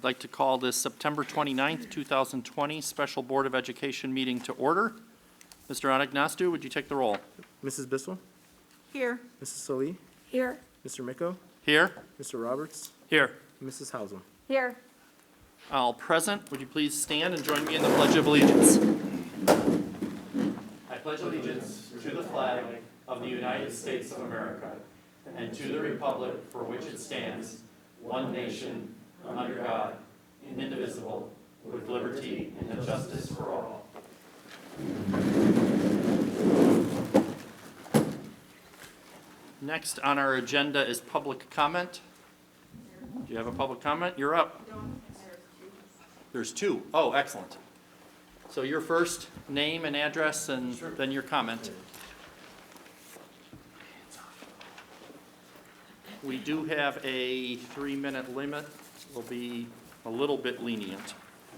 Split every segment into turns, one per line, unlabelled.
I'd like to call this September 29th, 2020 Special Board of Education meeting to order. Mr. Anagnastu, would you take the roll?
Mrs. Bissell?
Here.
Mrs. Solis?
Here.
Mr. Micko?
Here.
Mr. Roberts?
Here.
Mrs. Hausum?
Here.
All present, would you please stand and join me in the Pledge of Allegiance? I pledge allegiance to the flag of the United States of America and to the republic for which it stands, one nation, under God, indivisible, with liberty and justice for all. Next on our agenda is public comment. Do you have a public comment? You're up. There's two. Oh, excellent. So your first name and address and then your comment. We do have a 3-minute limit. We'll be a little bit lenient.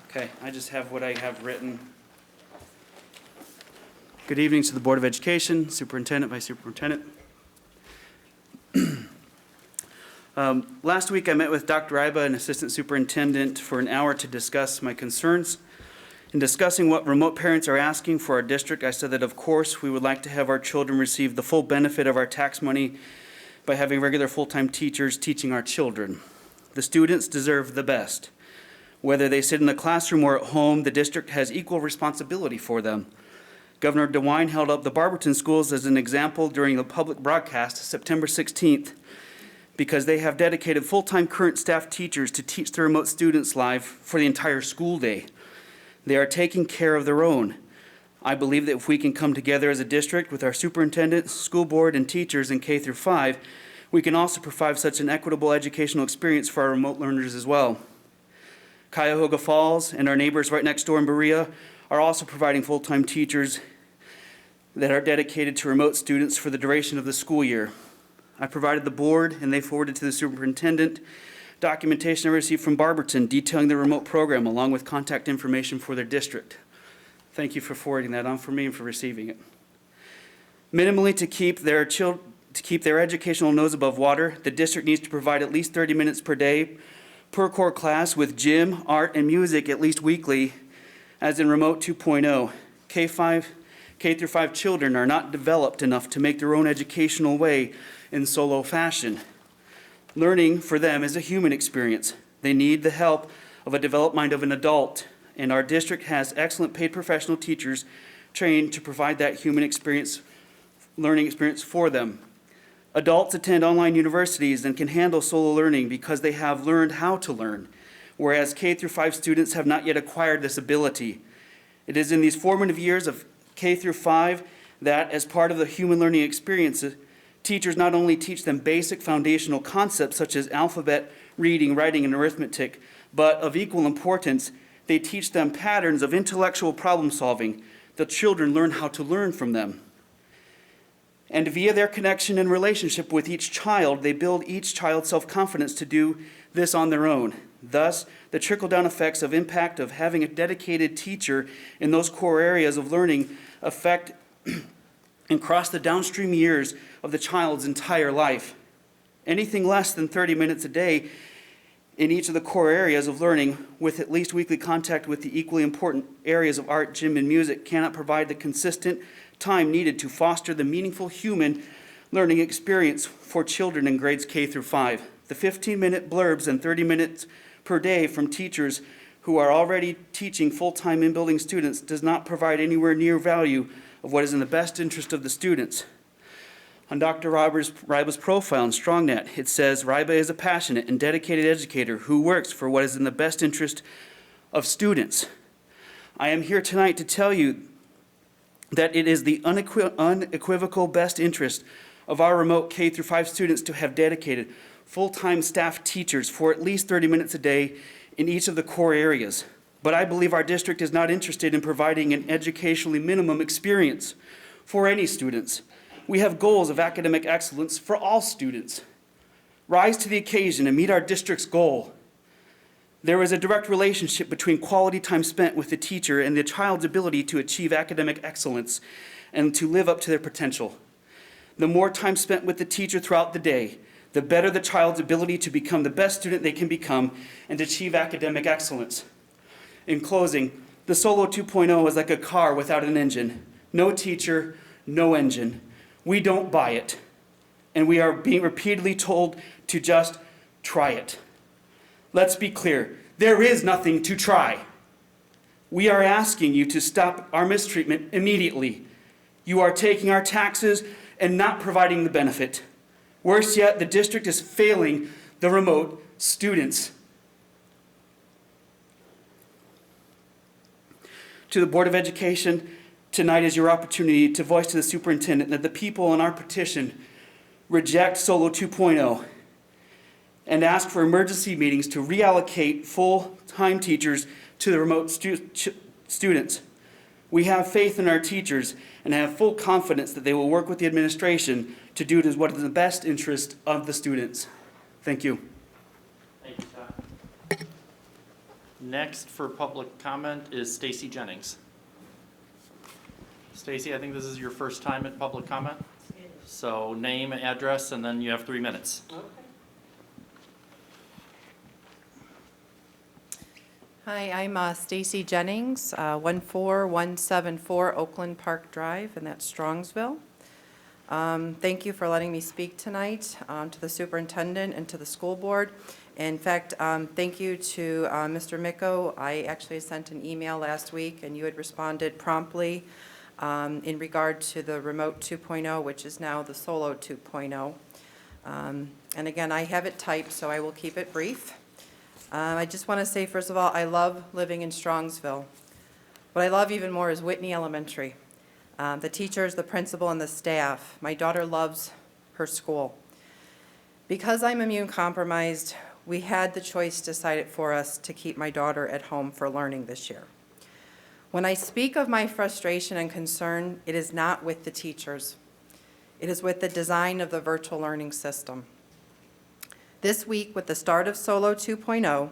Okay, I just have what I have written. Good evening to the Board of Education, Superintendent, Vice Superintendent. Last week I met with Dr. Iba and Assistant Superintendent for an hour to discuss my concerns. In discussing what remote parents are asking for our district, I said that of course we would like to have our children receive the full benefit of our tax money by having regular full-time teachers teaching our children. The students deserve the best. Whether they sit in the classroom or at home, the district has equal responsibility for them. Governor DeWine held up the Barberton schools as an example during the public broadcast September 16th because they have dedicated full-time current staff teachers to teach the remote students live for the entire school day. They are taking care of their own. I believe that if we can come together as a district with our superintendent, school board, and teachers in K through 5, we can also provide such an equitable educational experience for our remote learners as well. Cuyahoga Falls and our neighbors right next door in Berea are also providing full-time teachers that are dedicated to remote students for the duration of the school year. I provided the board, and they forwarded to the superintendent, documentation I received from Barberton detailing the remote program along with contact information for their district. Thank you for forwarding that on for me and for receiving it. Minimally, to keep their educational nose above water, the district needs to provide at least 30 minutes per day per core class with gym, art, and music at least weekly, as in Remote 2.0. K through 5 children are not developed enough to make their own educational way in solo fashion. Learning for them is a human experience. They need the help of a developed mind of an adult, and our district has excellent paid professional teachers trained to provide that human experience, learning experience for them. Adults attend online universities and can handle solo learning because they have learned how to learn, whereas K through 5 students have not yet acquired this ability. It is in these formative years of K through 5 that, as part of the human learning experiences, teachers not only teach them basic foundational concepts such as alphabet, reading, writing, and arithmetic, but of equal importance, they teach them patterns of intellectual problem solving. The children learn how to learn from them. And via their connection and relationship with each child, they build each child's self-confidence to do this on their own. Thus, the trickle-down effects of impact of having a dedicated teacher in those core areas of learning affect and cross the downstream years of the child's entire life. Anything less than 30 minutes a day in each of the core areas of learning with at least weekly contact with the equally important areas of art, gym, and music cannot provide the consistent time needed to foster the meaningful human learning experience for children in grades K through 5. The 15-minute blurbs and 30 minutes per day from teachers who are already teaching full-time in-building students does not provide anywhere near value of what is in the best interest of the students. On Dr. Ryba's profile in StrongNet, it says, Ryba is a passionate and dedicated educator who works for what is in the best interest of students. I am here tonight to tell you that it is the unequivocal best interest of our remote K through 5 students to have dedicated full-time staff teachers for at least 30 minutes a day in each of the core areas. But I believe our district is not interested in providing an educationally minimum experience for any students. We have goals of academic excellence for all students. Rise to the occasion and meet our district's goal. There is a direct relationship between quality time spent with the teacher and the child's ability to achieve academic excellence and to live up to their potential. The more time spent with the teacher throughout the day, the better the child's ability to become the best student they can become and to achieve academic excellence. In closing, the Solo 2.0 is like a car without an engine. No teacher, no engine. We don't buy it. And we are being repeatedly told to just try it. Let's be clear. There is nothing to try. We are asking you to stop our mistreatment immediately. You are taking our taxes and not providing the benefit. Worse yet, the district is failing the remote students. To the Board of Education, tonight is your opportunity to voice to the superintendent that the people in our petition reject Solo 2.0 and ask for emergency meetings to reallocate full-time teachers to the remote students. We have faith in our teachers and have full confidence that they will work with the administration to do what is in the best interest of the students. Thank you.
Thank you, Todd. Next for public comment is Stacy Jennings. Stacy, I think this is your first time at public comment. So name, address, and then you have 3 minutes.
Okay. Hi, I'm Stacy Jennings, 14174 Oakland Park Drive, and that's Strongsville. Thank you for letting me speak tonight to the superintendent and to the school board. In fact, thank you to Mr. Micko. I actually sent an email last week, and you had responded promptly in regard to the Remote 2.0, which is now the Solo 2.0. And again, I have it typed, so I will keep it brief. I just want to say, first of all, I love living in Strongsville. What I love even more is Whitney Elementary. The teachers, the principal, and the staff. My daughter loves her school. Because I'm immune compromised, we had the choice decided for us to keep my daughter at home for learning this year. When I speak of my frustration and concern, it is not with the teachers. It is with the design of the virtual learning system. This week, with the start of Solo 2.0,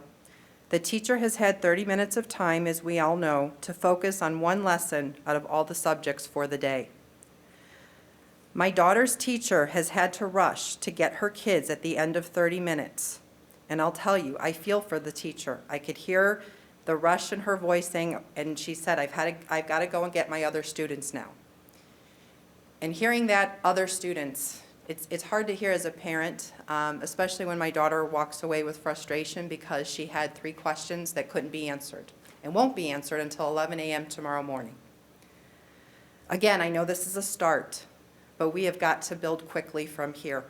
the teacher has had 30 minutes of time, as we all know, to focus on one lesson out of all the subjects for the day. My daughter's teacher has had to rush to get her kids at the end of 30 minutes. And I'll tell you, I feel for the teacher. I could hear the rush in her voice saying, and she said, I've got to go and get my other students now. And hearing that, other students, it's hard to hear as a parent, especially when my daughter walks away with frustration because she had 3 questions that couldn't be answered and won't be answered until 11 a.m. tomorrow morning. Again, I know this is a start, but we have got to build quickly from here.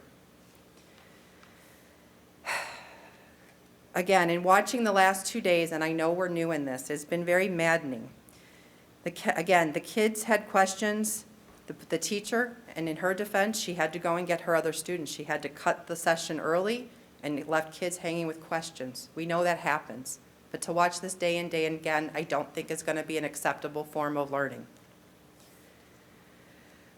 Again, in watching the last 2 days, and I know we're new in this, it's been very maddening. Again, the kids had questions. The teacher, and in her defense, she had to go and get her other students. She had to cut the session early and left kids hanging with questions. We know that happens. But to watch this day and day and again, I don't think is going to be an acceptable form of learning.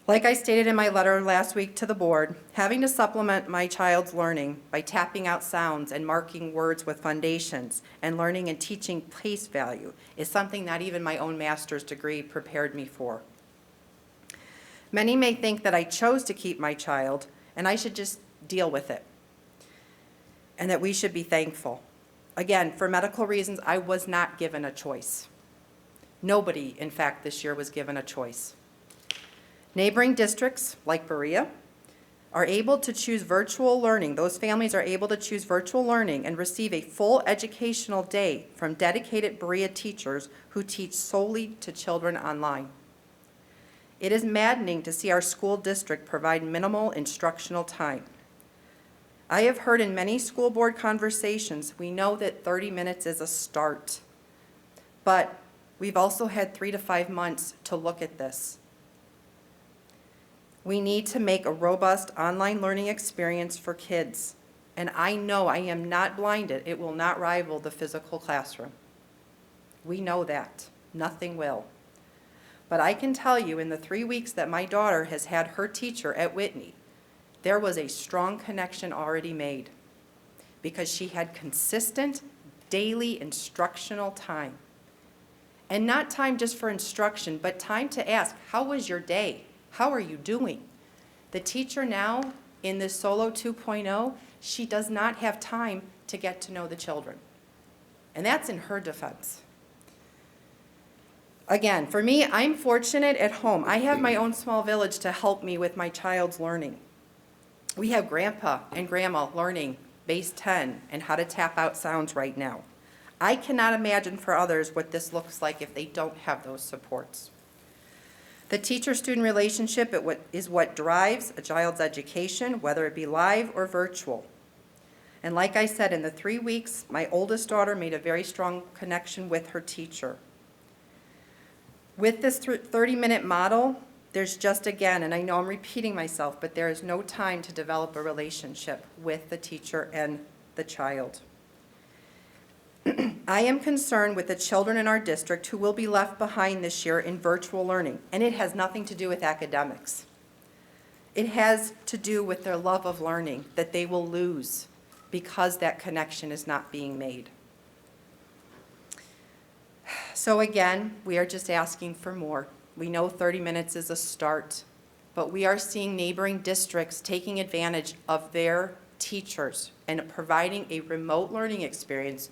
Like I stated in my letter last week to the board, having to supplement my child's learning by tapping out sounds and marking words with foundations and learning and teaching place value is something not even my own master's degree prepared me for. Many may think that I chose to keep my child and I should just deal with it and that we should be thankful. Again, for medical reasons, I was not given a choice. Nobody, in fact, this year was given a choice. Neighboring districts, like Berea, are able to choose virtual learning. Those families are able to choose virtual learning and receive a full educational day from dedicated Berea teachers who teach solely to children online. It is maddening to see our school district provide minimal instructional time. I have heard in many school board conversations, we know that 30 minutes is a start, but we've also had 3 to 5 months to look at this. We need to make a robust online learning experience for kids, and I know I am not blinded. It will not rival the physical classroom. We know that. Nothing will. But I can tell you in the 3 weeks that my daughter has had her teacher at Whitney, there was a strong connection already made because she had consistent daily instructional time. And not time just for instruction, but time to ask, how was your day? How are you doing? The teacher now in this Solo 2.0, she does not have time to get to know the children. And that's in her defense. Again, for me, I'm fortunate at home. I have my own small village to help me with my child's learning. We have grandpa and grandma learning base 10 and how to tap out sounds right now. I cannot imagine for others what this looks like if they don't have those supports. The teacher-student relationship is what drives a child's education, whether it be live or virtual. And like I said, in the 3 weeks, my oldest daughter made a very strong connection with her teacher. With this 30-minute model, there's just, again, and I know I'm repeating myself, but there is no time to develop a relationship with the teacher and the child. I am concerned with the children in our district who will be left behind this year in virtual learning, and it has nothing to do with academics. It has to do with their love of learning that they will lose because that connection is not being made. So again, we are just asking for more. We know 30 minutes is a start, but we are seeing neighboring districts taking advantage of their teachers and providing a remote learning experience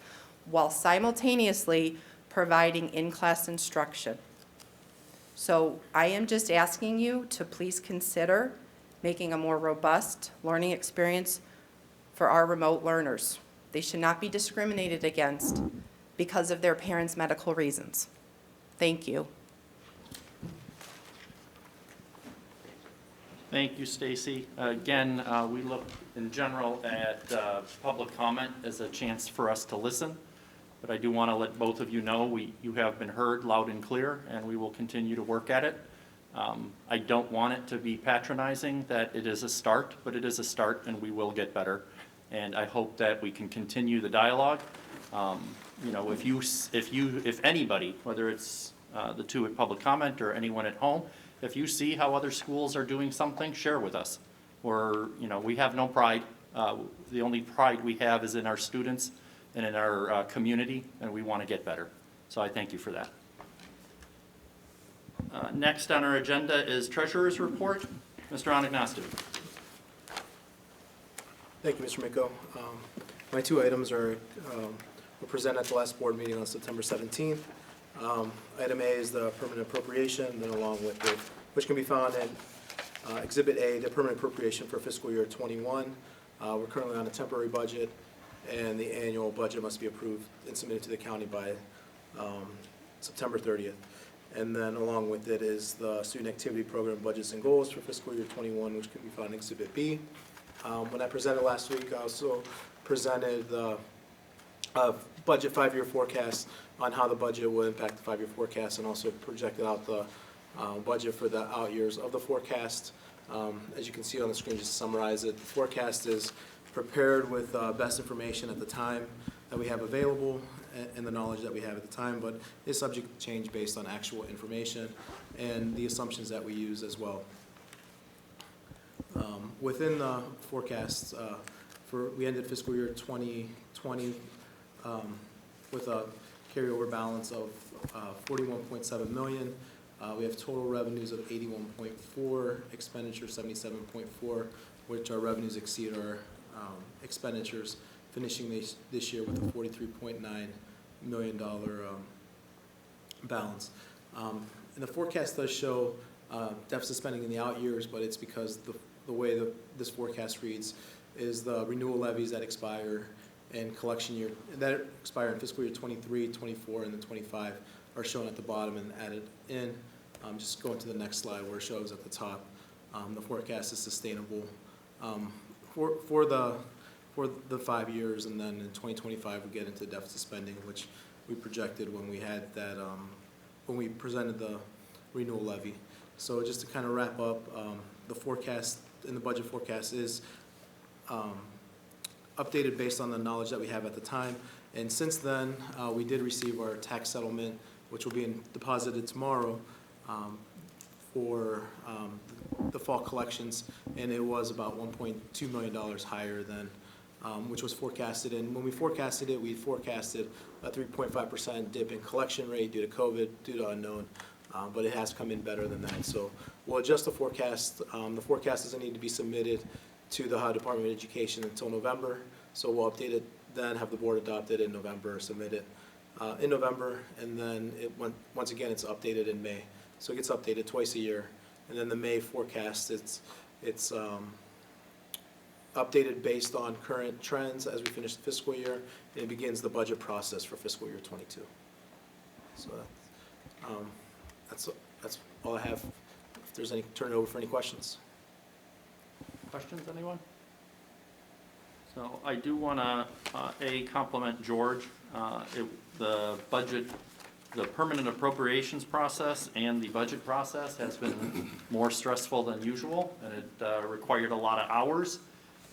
while simultaneously providing in-class instruction. So I am just asking you to please consider making a more robust learning experience for our remote learners. They should not be discriminated against because of their parents' medical reasons. Thank you.
Thank you, Stacy. Again, we look in general at public comment as a chance for us to listen, but I do want to let both of you know you have been heard loud and clear, and we will continue to work at it. I don't want it to be patronizing that it is a start, but it is a start, and we will get better. And I hope that we can continue the dialogue. You know, if anybody, whether it's the two at public comment or anyone at home, if you see how other schools are doing something, share with us. Or, you know, we have no pride. The only pride we have is in our students and in our community, and we want to get better. So I thank you for that. Next on our agenda is Treasurer's Report. Mr. Anagnostou.
Thank you, Mr. Miko. My two items were presented at the last board meeting on September 17th. Item A is the permanent appropriation, then along with it, which can be found in Exhibit A, the permanent appropriation for fiscal year 21. We're currently on a temporary budget, and the annual budget must be approved and submitted to the county by September 30th. And then along with it is the student activity program budgets and goals for fiscal year 21, which can be found in Exhibit B. When I presented last week, I also presented the budget 5-year forecast on how the budget will impact the 5-year forecast, and also projected out the budget for the out years of the forecast. As you can see on the screen, just to summarize it, the forecast is prepared with best information at the time that we have available and the knowledge that we have at the time, but is subject to change based on actual information and the assumptions that we use as well. Within the forecasts, we ended fiscal year 2020 with a carryover balance of $41.7 million. We have total revenues of 81.4, expenditures 77.4, which our revenues exceed our expenditures, finishing this year with a $43.9 million balance. And the forecast does show deficit spending in the out years, but it's because the way this forecast reads is the renewal levies that expire in collection year, that expire in fiscal year 23, 24, and then 25 are shown at the bottom and added in. Just going to the next slide where it shows at the top. The forecast is sustainable for the 5 years, and then in 2025 we get into deficit spending, which we projected when we had that when we presented the renewal levy. So just to kind of wrap up, the forecast in the budget forecast is updated based on the knowledge that we have at the time. And since then, we did receive our tax settlement, which will be deposited tomorrow for the fall collections, and it was about $1.2 million higher than which was forecasted. And when we forecasted it, we forecasted a 3.5% dip in collection rate due to COVID, due to unknown, but it has come in better than that. So we'll adjust the forecast. The forecast doesn't need to be submitted to the Ohio Department of Education until November. So we'll update it then, have the board adopt it in November, submit it in November, and then once again, it's updated in May. So it gets updated twice a year. And then the May forecast, it's updated based on current trends as we finish the fiscal year, and it begins the budget process for fiscal year '22. So that's all I have. If there's any, turn it over for any questions.
Questions, anyone? So I do want to, compliment George. The budget, the permanent appropriations process and the budget process has been more stressful than usual, and it required a lot of hours.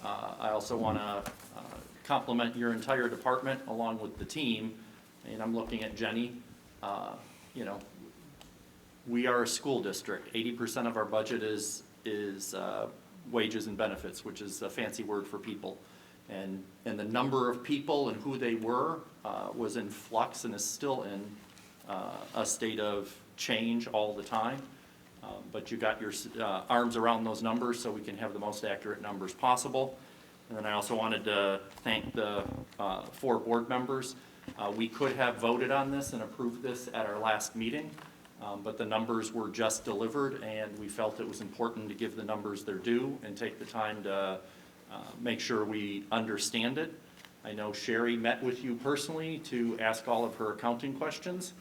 I also want to compliment your entire department along with the team, and I'm looking at Jenny. You know, we are a school district. 80% of our budget is wages and benefits, which is a fancy word for people. And the number of people and who they were was in flux and is still in a state of change all the time. But you got your arms around those numbers so we can have the most accurate numbers possible. And then I also wanted to thank the 4 board members. We could have voted on this and approved this at our last meeting, but the numbers were just delivered, and we felt it was important to give the numbers their due and take the time to make sure we understand it. I know Sherry met with you personally to ask all of her accounting questions,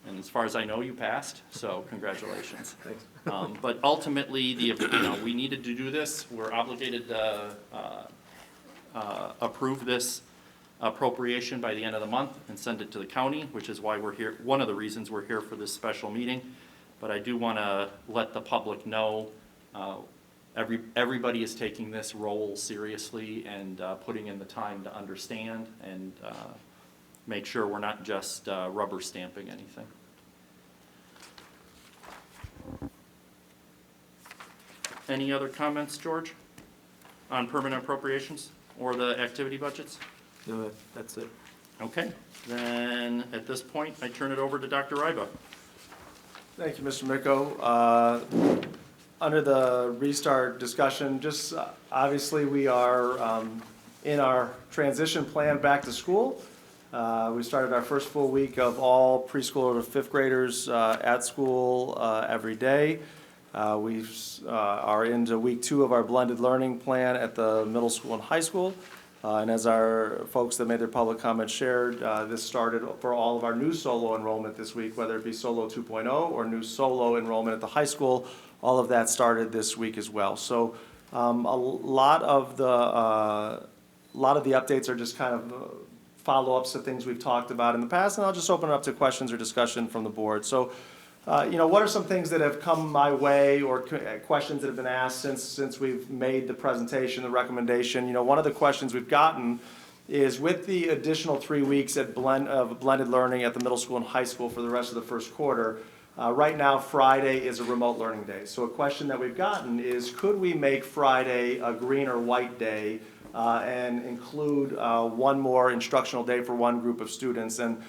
and as far as I know, you passed, so congratulations.
Thanks.
But ultimately, we needed to do this. We're obligated to approve this appropriation by the end of the month and send it to the county, which is why we're here, one of the reasons we're here for this special meeting. But I do want to let the public know everybody is taking this role seriously and putting in the time to understand and make sure we're not just rubber stamping anything. Any other comments, George, on permanent appropriations or the activity budgets?
No, that's it.
Okay, then at this point, I turn it over to Dr. Ryba.
Thank you, Mr. Micco. Under the restart discussion, just obviously we are in our transition plan back to school. We started our first full week of all preschool to 5th graders at school every day. We are into week 2 of our blended learning plan at the middle school and high school. And as our folks that made their public comments shared, this started for all of our new solo enrollment this week, whether it be solo 2.0 or new solo enrollment at the high school. All of that started this week as well. So a lot of the updates are just kind of follow-ups to things we've talked about in the past, and I'll just open it up to questions or discussion from the board. So, what are some things that have come my way or questions that have been asked since we've made the presentation, the recommendation? One of the questions we've gotten is with the additional 3 weeks of blended learning at the middle school and high school for the rest of the first quarter, right now Friday is a remote learning day. So a question that we've gotten is, could we make Friday a green or white day and include one more instructional day for one group of students? And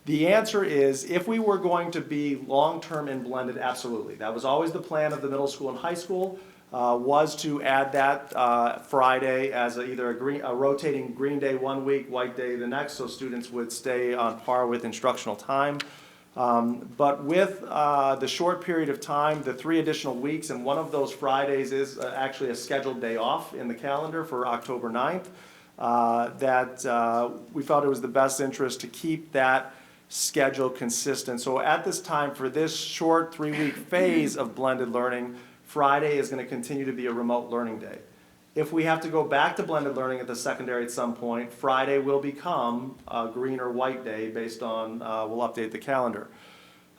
the answer is, if we were going to be long-term and blended, absolutely. That was always the plan of the middle school and high school, was to add that Friday as either a rotating green day one week, white day the next, so students would stay on par with instructional time. But with the short period of time, the 3 additional weeks, and one of those Fridays is actually a scheduled day off in the calendar for October 9th, that we felt it was the best interest to keep that schedule consistent. So at this time, for this short 3-week phase of blended learning, Friday is going to continue to be a remote learning day. If we have to go back to blended learning at the secondary at some point, Friday will become a green or white day based on, we'll update the calendar.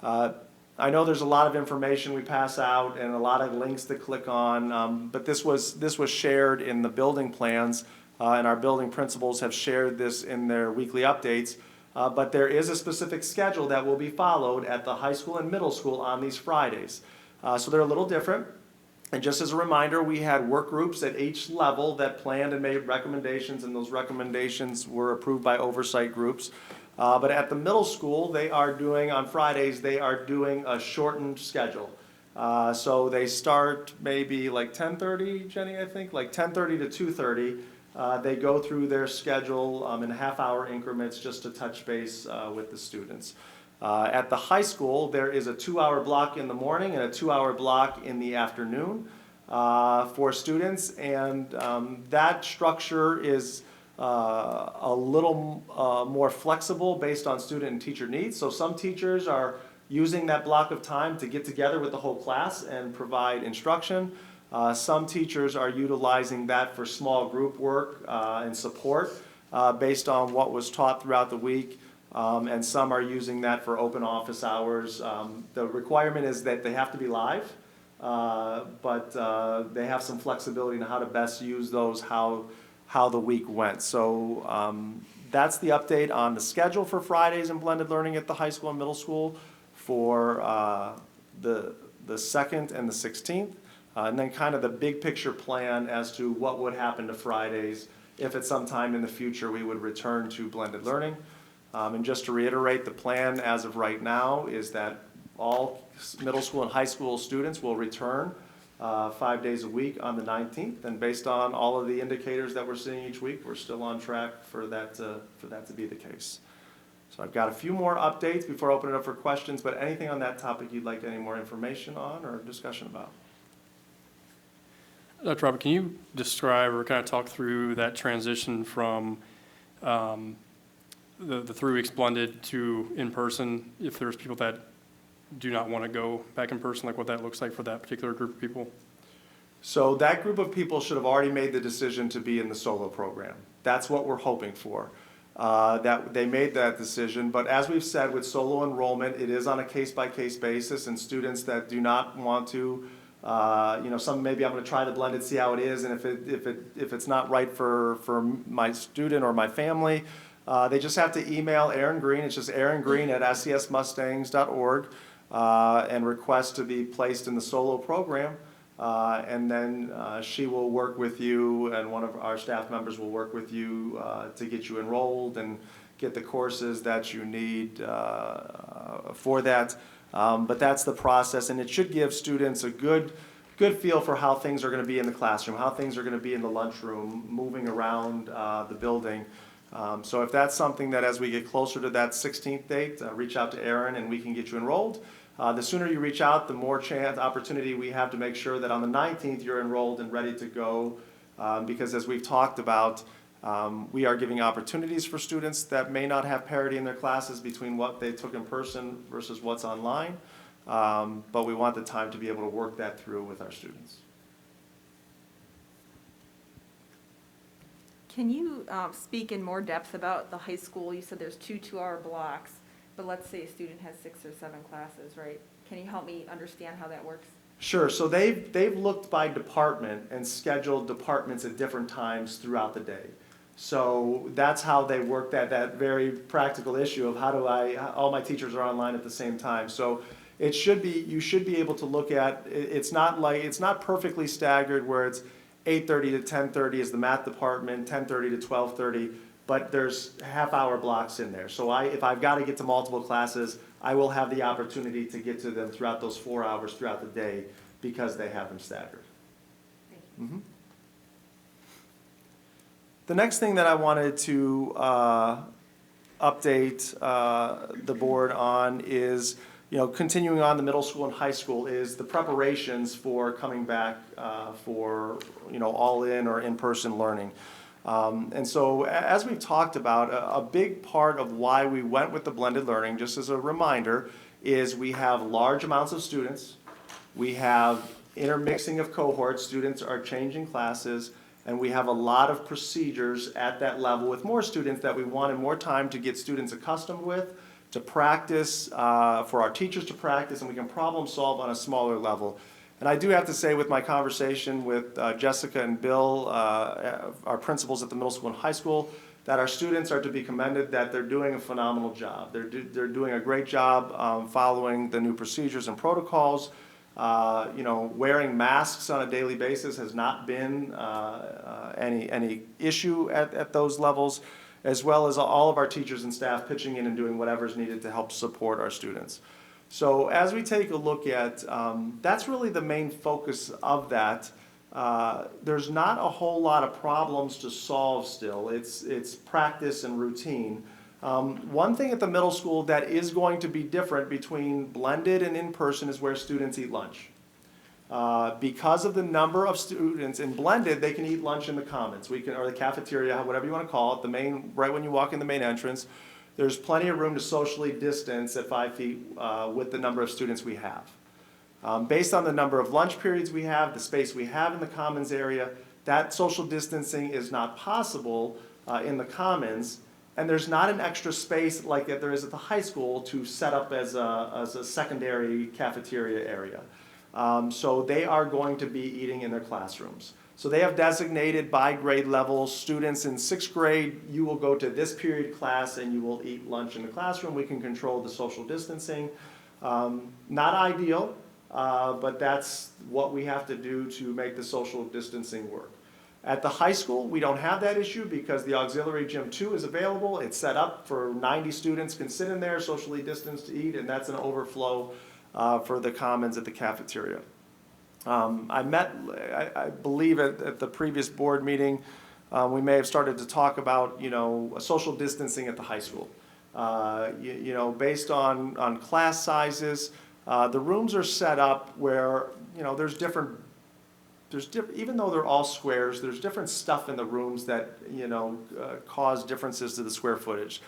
I know there's a lot of information we pass out and a lot of links to click on, but this was shared in the building plans, and our building principals have shared this in their weekly updates. But there is a specific schedule that will be followed at the high school and middle school on these Fridays. So they're a little different. And just as a reminder, we had work groups at each level that planned and made recommendations, and those recommendations were approved by oversight groups. But at the middle school, they are doing, on Fridays, they are doing a shortened schedule. So they start maybe like 10:30, Jenny, I think, like 10:30 to 2:30. They go through their schedule in half-hour increments just to touch base with the students. At the high school, there is a 2-hour block in the morning and a 2-hour block in the afternoon for students, and that structure is a little more flexible based on student and teacher needs. So some teachers are using that block of time to get together with the whole class and provide instruction. Some teachers are utilizing that for small group work and support based on what was taught throughout the week, and some are using that for open office hours. The requirement is that they have to be live, but they have some flexibility in how to best use those, how the week went. So that's the update on the schedule for Fridays in blended learning at the high school and middle school for the 2nd and the 16th. And then kind of the big picture plan as to what would happen to Fridays if at some time in the future we would return to blended learning. And just to reiterate, the plan as of right now is that all middle school and high school students will return 5 days a week on the 19th. And based on all of the indicators that we're seeing each week, we're still on track for that to be the case. So I've got a few more updates before I open it up for questions, but anything on that topic you'd like any more information on or discussion about?
Dr. Robert, can you describe or kind of talk through that transition from the 3 weeks blended to in-person, if there's people that do not want to go back in person, like what that looks like for that particular group of people?
So that group of people should have already made the decision to be in the solo program. That's what we're hoping for, that they made that decision. But as we've said, with solo enrollment, it is on a case-by-case basis, and students that do not want to, some maybe I'm going to try the blended, see how it is, and if it's not right for my student or my family, they just have to email Erin Green. It's just eringreen@scsmustangs.org and request to be placed in the solo program. And then she will work with you, and one of our staff members will work with you to get you enrolled and get the courses that you need for that. But that's the process, and it should give students a good feel for how things are going to be in the classroom, how things are going to be in the lunchroom, moving around the building. So if that's something that as we get closer to that 16th date, reach out to Erin and we can get you enrolled. The sooner you reach out, the more opportunity we have to make sure that on the 19th you're enrolled and ready to go, because as we've talked about, we are giving opportunities for students that may not have parity in their classes between what they took in person versus what's online, but we want the time to be able to work that through with our students.
Can you speak in more depth about the high school? You said there's 2 2-hour blocks, but let's say a student has 6 or 7 classes, right? Can you help me understand how that works?
Sure. So they've looked by department and scheduled departments at different times throughout the day. So that's how they work that very practical issue of how do all my teachers are online at the same time. So you should be able to look at, it's not perfectly staggered where it's 8:30 to 10:30 is the math department, 10:30 to 12:30, but there's half-hour blocks in there. So if I've got to get to multiple classes, I will have the opportunity to get to them throughout those 4 hours throughout the day because they have them staggered.
Thank you.
Mm-hmm. The next thing that I wanted to update the board on is, continuing on the middle school and high school, is the preparations for coming back for, all-in or in-person learning. And so as we've talked about, a big part of why we went with the blended learning, just as a reminder, is we have large amounts of students, we have intermixing of cohorts, students are changing classes, and we have a lot of procedures at that level with more students that we wanted more time to get students accustomed with, to practice, for our teachers to practice, and we can problem solve on a smaller level. And I do have to say, with my conversation with Jessica and Bill, our principals at the middle school and high school, that our students are to be commended, that they're doing a phenomenal job. They're doing a great job following the new procedures and protocols. Wearing masks on a daily basis has not been any issue at those levels, as well as all of our teachers and staff pitching in and doing whatever's needed to help support our students. So as we take a look at, that's really the main focus of that. There's not a whole lot of problems to solve still. It's practice and routine. One thing at the middle school that is going to be different between blended and in-person is where students eat lunch. Because of the number of students in blended, they can eat lunch in the commons, or the cafeteria, whatever you want to call it, right when you walk in the main entrance. There's plenty of room to socially distance at 5 feet with the number of students we have. Based on the number of lunch periods we have, the space we have in the commons area, that social distancing is not possible in the commons, and there's not an extra space like there is at the high school to set up as a secondary cafeteria area. So they are going to be eating in their classrooms. So they have designated by grade level students in 6th grade, you will go to this period class and you will eat lunch in the classroom. We can control the social distancing. Not ideal, but that's what we have to do to make the social distancing work. At the high school, we don't have that issue because the auxiliary gym 2 is available. It's set up for 90 students can sit in there, socially distanced to eat, and that's an overflow for the commons at the cafeteria. I believe at the previous board meeting, we may have started to talk about, social distancing at the high school. Based on class sizes, the rooms are set up where, even though they're all squares, there's different stuff in the rooms that, cause differences to the square footage.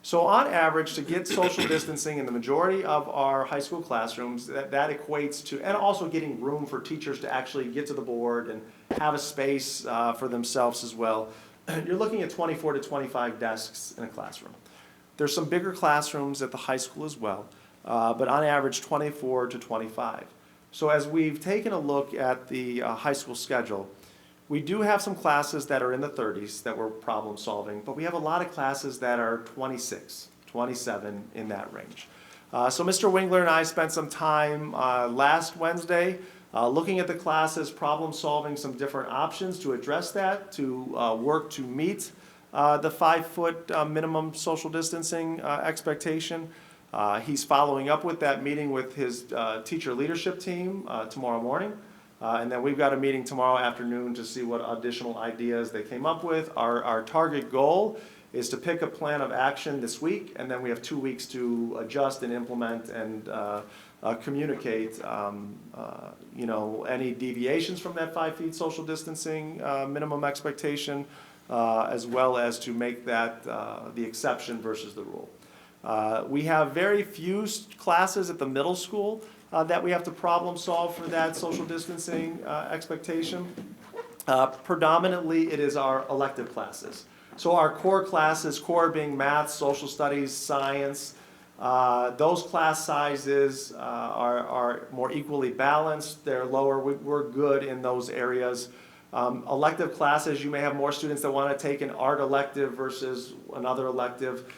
So on average, to get social distancing in the majority of our high school classrooms, that equates to, and also getting room for teachers to actually get to the board and have a space for themselves as well, you're looking at 24 to 25 desks in a classroom. There's some bigger classrooms at the high school as well, but on average 24 to 25. So as we've taken a look at the high school schedule, we do have some classes that are in the 30s that we're problem solving, but we have a lot of classes that are 26, 27 in that range. So Mr. Wingler and I spent some time last Wednesday looking at the classes, problem solving some different options to address that, to work to meet the 5-foot minimum social distancing expectation. He's following up with that meeting with his teacher leadership team tomorrow morning. And then we've got a meeting tomorrow afternoon to see what additional ideas they came up with. Our target goal is to pick a plan of action this week, and then we have 2 weeks to adjust and implement and communicate, any deviations from that 5 feet social distancing minimum expectation, as well as to make that the exception versus the rule. We have very few classes at the middle school that we have to problem solve for that social distancing expectation. Predominantly, it is our elective classes. So our core classes, core being math, social studies, science, those class sizes are more equally balanced. They're lower. We're good in those areas. Elective classes, you may have more students that want to take an art elective versus another elective.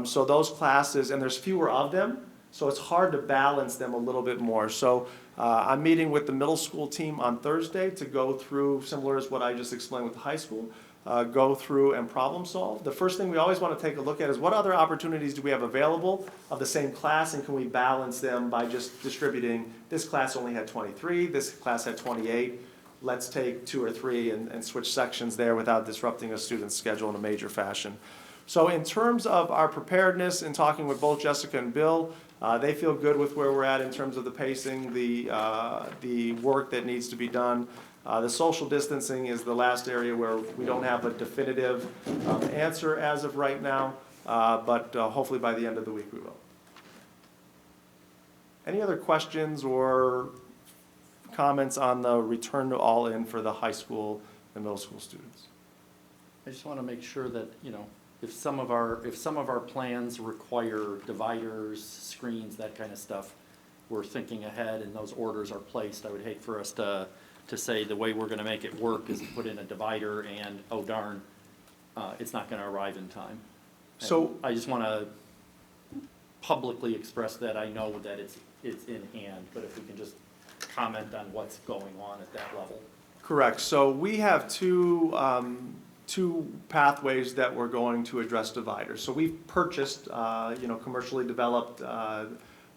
So those classes, and there's fewer of them, so it's hard to balance them a little bit more. So I'm meeting with the middle school team on Thursday to go through, similar as what I just explained with the high school, go through and problem solve. The first thing we always want to take a look at is what other opportunities do we have available of the same class, and can we balance them by just distributing, this class only had 23, this class had 28, let's take 2 or 3 and switch sections there without disrupting a student's schedule in a major fashion. So in terms of our preparedness, in talking with both Jessica and Bill, they feel good with where we're at in terms of the pacing, the work that needs to be done. The social distancing is the last area where we don't have a definitive answer as of right now, but hopefully by the end of the week we will. Any other questions or comments on the return to all-in for the high school and middle school students?
I just want to make sure that, if some of our plans require dividers, screens, that kind of stuff, we're thinking ahead and those orders are placed. I would hate for us to say the way we're going to make it work is to put in a divider and, oh darn, it's not going to arrive in time.
So
And I just want to publicly express that I know that it's in hand, but if we can just comment on what's going on at that level.
correct. So we have two pathways that we're going to address dividers. So we've purchased, commercially developed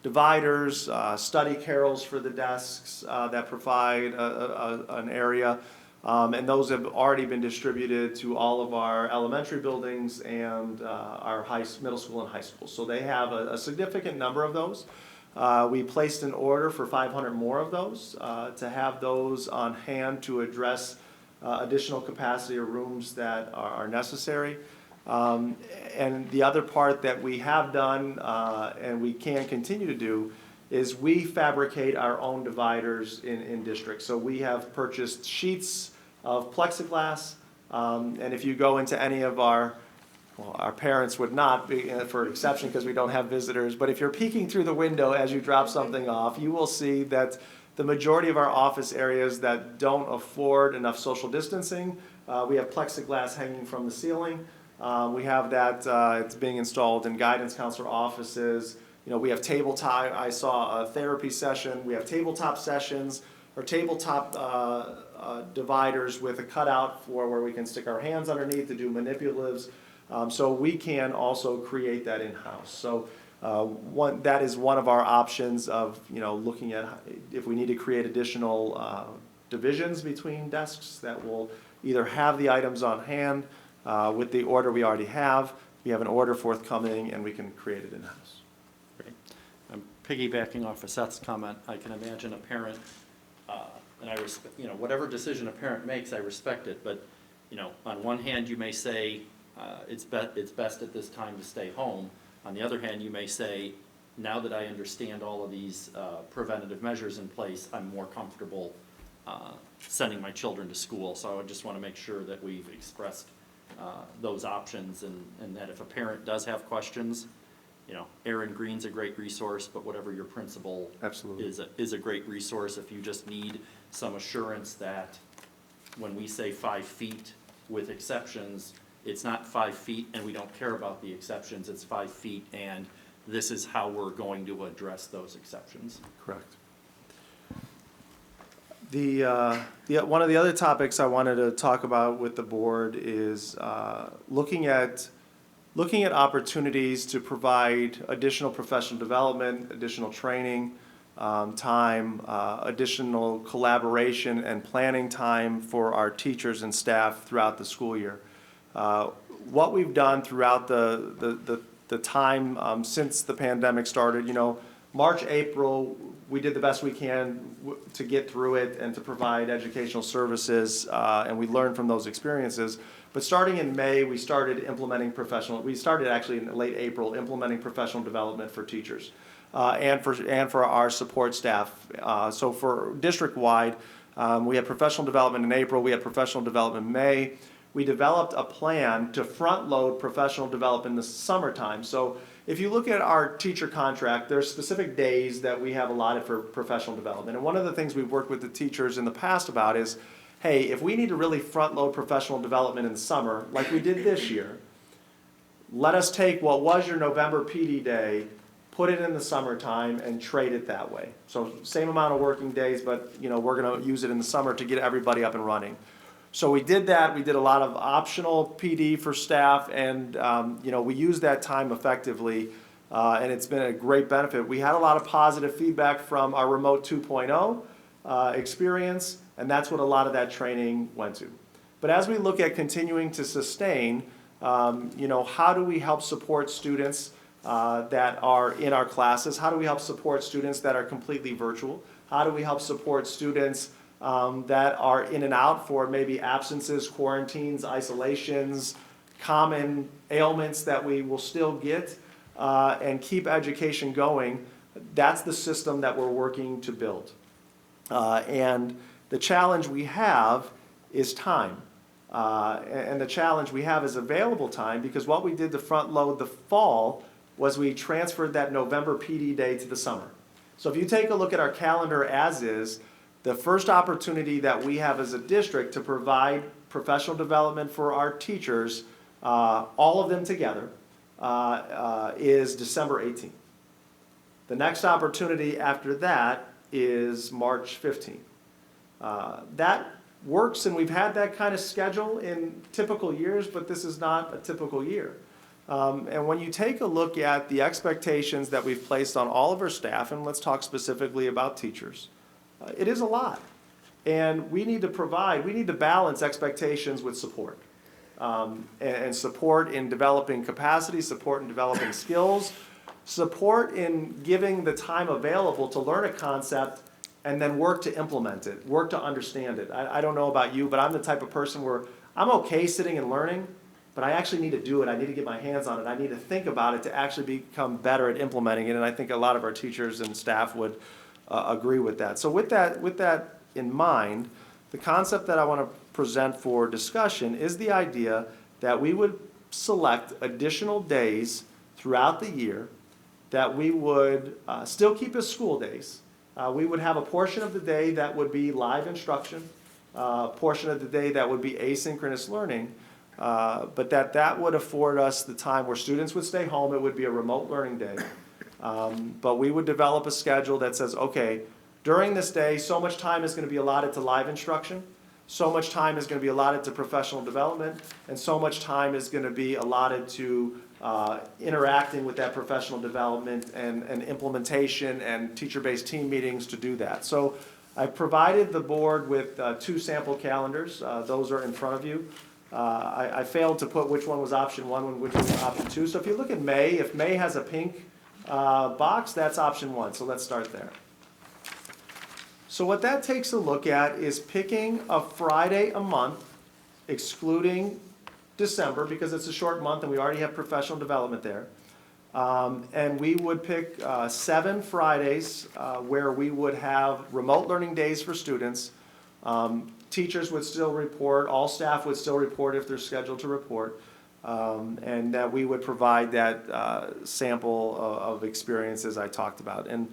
dividers, study carrels for the desks that provide an area. And those have already been distributed to all of our elementary buildings and our middle school and high school. So they have a significant number of those. We placed an order for 500 more of those to have those on hand to address additional capacity or rooms that are necessary. And the other part that we have done and we can continue to do is we fabricate our own dividers in districts. So we have purchased sheets of plexiglass, and if you go into any of our parents would not be for exception because we don't have visitors, but if you're peeking through the window as you drop something off, you will see that the majority of our office areas that don't afford enough social distancing, we have plexiglass hanging from the ceiling. We have that, it's being installed in guidance counselor offices. You know, we have tabletop, I saw a therapy session, we have tabletop sessions, or tabletop dividers with a cutout for where we can stick our hands underneath to do manipulatives. So we can also create that in-house. So that is one of our options of, you know, looking at if we need to create additional divisions between desks that will either have the items on hand with the order we already have. We have an order forthcoming and we can create it in-house.
Great. I'm piggybacking off of Seth's comment. I can imagine a parent, and I respect, you know, whatever decision a parent makes, I respect it. But, you know, on one hand, you may say it's best at this time to stay home. On the other hand, you may say, now that I understand all of these preventative measures in place, I'm more comfortable sending my children to school. So I would just want to make sure that we've expressed those options, and that if a parent does have questions, you know, Aaron Green's a great resource, but whatever your principal
Absolutely.
is a great resource. If you just need some assurance that when we say 5 feet with exceptions, it's not 5 feet and we don't care about the exceptions, it's 5 feet and this is how we're going to address those exceptions.
Correct. One of the other topics I wanted to talk about with the board is looking at opportunities to provide additional professional development, additional training time, additional collaboration and planning time for our teachers and staff throughout the school year. What we've done throughout the time since the pandemic started, you know, March, April, we did the best we can to get through it and to provide educational services, and we learned from those experiences. But starting in May, we started actually in late April, implementing professional development for teachers and for our support staff. So for district-wide, we had professional development in April, we had professional development in May. We developed a plan to front-load professional development in the summertime. So if you look at our teacher contract, there's specific days that we have allotted for professional development. And one of the things we've worked with the teachers in the past about is, hey, if we need to really front-load professional development in the summer, like we did this year, let us take what was your November PD day, put it in the summertime, and trade it that way. So same amount of working days, but you know, we're going to use it in the summer to get everybody up and running. So we did that. We did a lot of optional PD for staff, and you know, we used that time effectively, and it's been a great benefit. We had a lot of positive feedback from our remote 2.0 experience, and that's what a lot of that training went to. But as we look at continuing to sustain, you know, how do we help support students that are in our classes? How do we help support students that are completely virtual? How do we help support students that are in and out for maybe absences, quarantines, isolations, common ailments that we will still get, and keep education going? That's the system that we're working to build. And the challenge we have is time. And the challenge we have is available time, because what we did to front load the fall was we transferred that November PD day to the summer. So if you take a look at our calendar as is, the first opportunity that we have as a district to provide professional development for our teachers, all of them together, is December 18th. The next opportunity after that is March 15th. That works, and we've had that kind of schedule in typical years, but this is not a typical year. And when you take a look at the expectations that we've placed on all of our staff, and let's talk specifically about teachers, it is a lot. And we need to balance expectations with support. And support in developing capacity, support in developing skills, support in giving the time available to learn a concept and then work to implement it, work to understand it. I don't know about you, but I'm the type of person where I'm okay sitting and learning, but I actually need to do it. I need to get my hands on it. I need to think about it to actually become better at implementing it. And I think a lot of our teachers and staff would agree with that. So with that in mind, the concept that I want to present for discussion is the idea that we would select additional days throughout the year that we would still keep as school days. We would have a portion of the day that would be live instruction, a portion of the day that would be asynchronous learning, but that would afford us the time where students would stay home. It would be a remote learning day. But we would develop a schedule that says, okay, during this day, so much time is going to be allotted to live instruction, so much time is going to be allotted to professional development, and so much time is going to be allotted to interacting with that professional development and implementation and teacher-based team meetings to do that. So I provided the board with 2 sample calendars. Those are in front of you. I failed to put which one was option 1 and which one was option 2. So if you look at May, if May has a pink box, that's option 1. So let's start there. So what that takes a look at is picking a Friday a month, excluding December, because it's a short month and we already have professional development there. And we would pick 7 Fridays where we would have remote learning days for students. Teachers would still report, all staff would still report if they're scheduled to report. And that we would provide that sample of experiences I talked about. And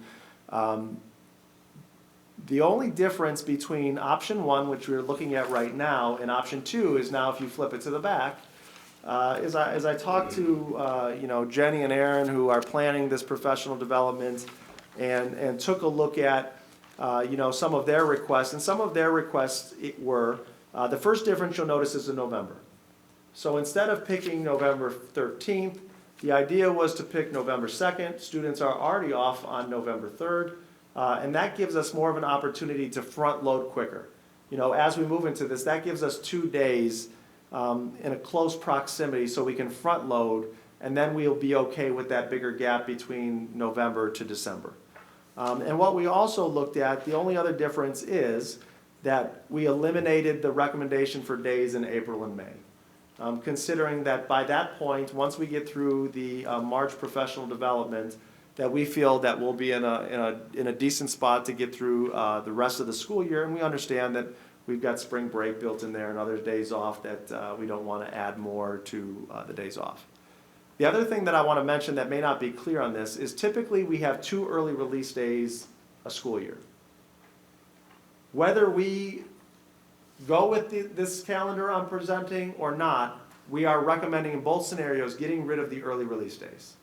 the only difference between option 1, which we're looking at right now, and option 2 is now if you flip it to the back, as I talked to Jenny and Aaron, who are planning this professional development, and took a look at some of their requests, and some of their requests were the first difference you'll notice is in November. So instead of picking November 13th, the idea was to pick November 2nd. Students are already off on November 3rd. And that gives us more of an opportunity to front load quicker. As we move into this, that gives us 2 days in a close proximity so we can front load, and then we'll be okay with that bigger gap between November to December. And what we also looked at, the only other difference is that we eliminated the recommendation for days in April and May. Considering that by that point, once we get through the March professional development, that we feel that we'll be in a decent spot to get through the rest of the school year, and we understand that we've got spring break built in there and other days off that we don't want to add more to the days off. The other thing that I want to mention that may not be clear on this is typically we have 2 early release days a school year. Whether we go with this calendar I'm presenting or not, we are recommending in both scenarios getting rid of the early release days.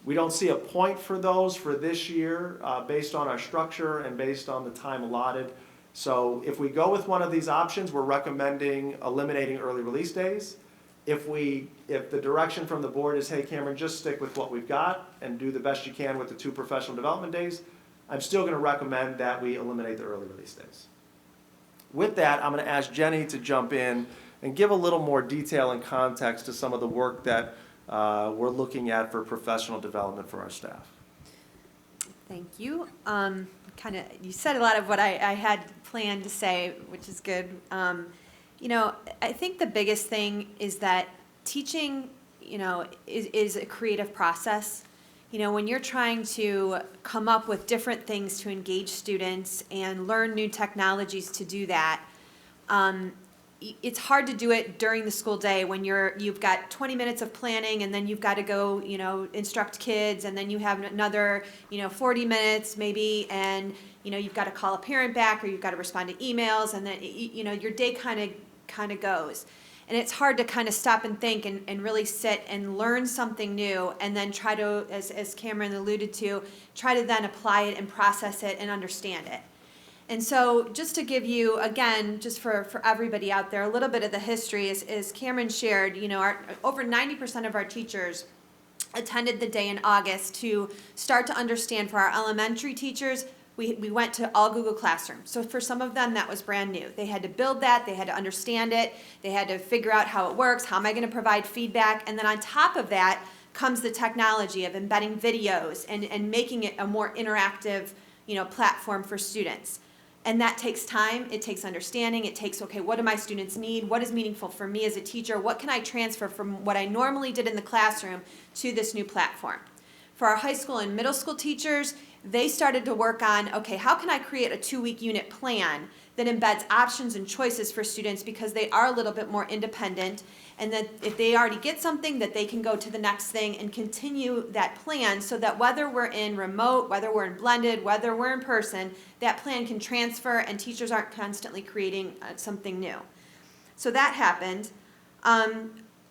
We don't see a point for those for this year based on our structure and based on the time allotted. So if we go with one of these options, we're recommending eliminating early release days. If the direction from the board is, hey Cameron, just stick with what we've got and do the best you can with the 2 professional development days, I'm still going to recommend that we eliminate the early release days. With that, I'm going to ask Jenny to jump in and give a little more detail and context to some of the work that we're looking at for professional development for our staff.
Thank you. You said a lot of what I had planned to say, which is good. I think the biggest thing is that teaching, is a creative process. When you're trying to come up with different things to engage students and learn new technologies to do that, it's hard to do it during the school day when you've got 20 minutes of planning and then you've got to go, instruct kids, and then you have another, 40 minutes maybe, and, you've got to call a parent back or you've got to respond to emails, and then, your day kind of goes. And it's hard to kind of stop and think and really sit and learn something new, and then try to, as Cameron alluded to, try to then apply it and process it and understand it. And so just to give you, again, just for everybody out there, a little bit of the history is Cameron shared, over 90% of our teachers attended the day in August to start to understand. For our elementary teachers, we went to all Google Classroom. So for some of them, that was brand new. They had to build that, they had to understand it, they had to figure out how it works, how am I going to provide feedback, and then on top of that comes the technology of embedding videos and making it a more interactive, platform for students. And that takes time, it takes understanding, it takes, okay, what do my students need? What is meaningful for me as a teacher? What can I transfer from what I normally did in the classroom to this new platform? For our high school and middle school teachers, they started to work on, okay, how can I create a 2-week unit plan that embeds options and choices for students because they are a little bit more independent, and that if they already get something, that they can go to the next thing and continue that plan, so that whether we're in remote, whether we're in blended, whether we're in person, that plan can transfer and teachers aren't constantly creating something new. So that happened.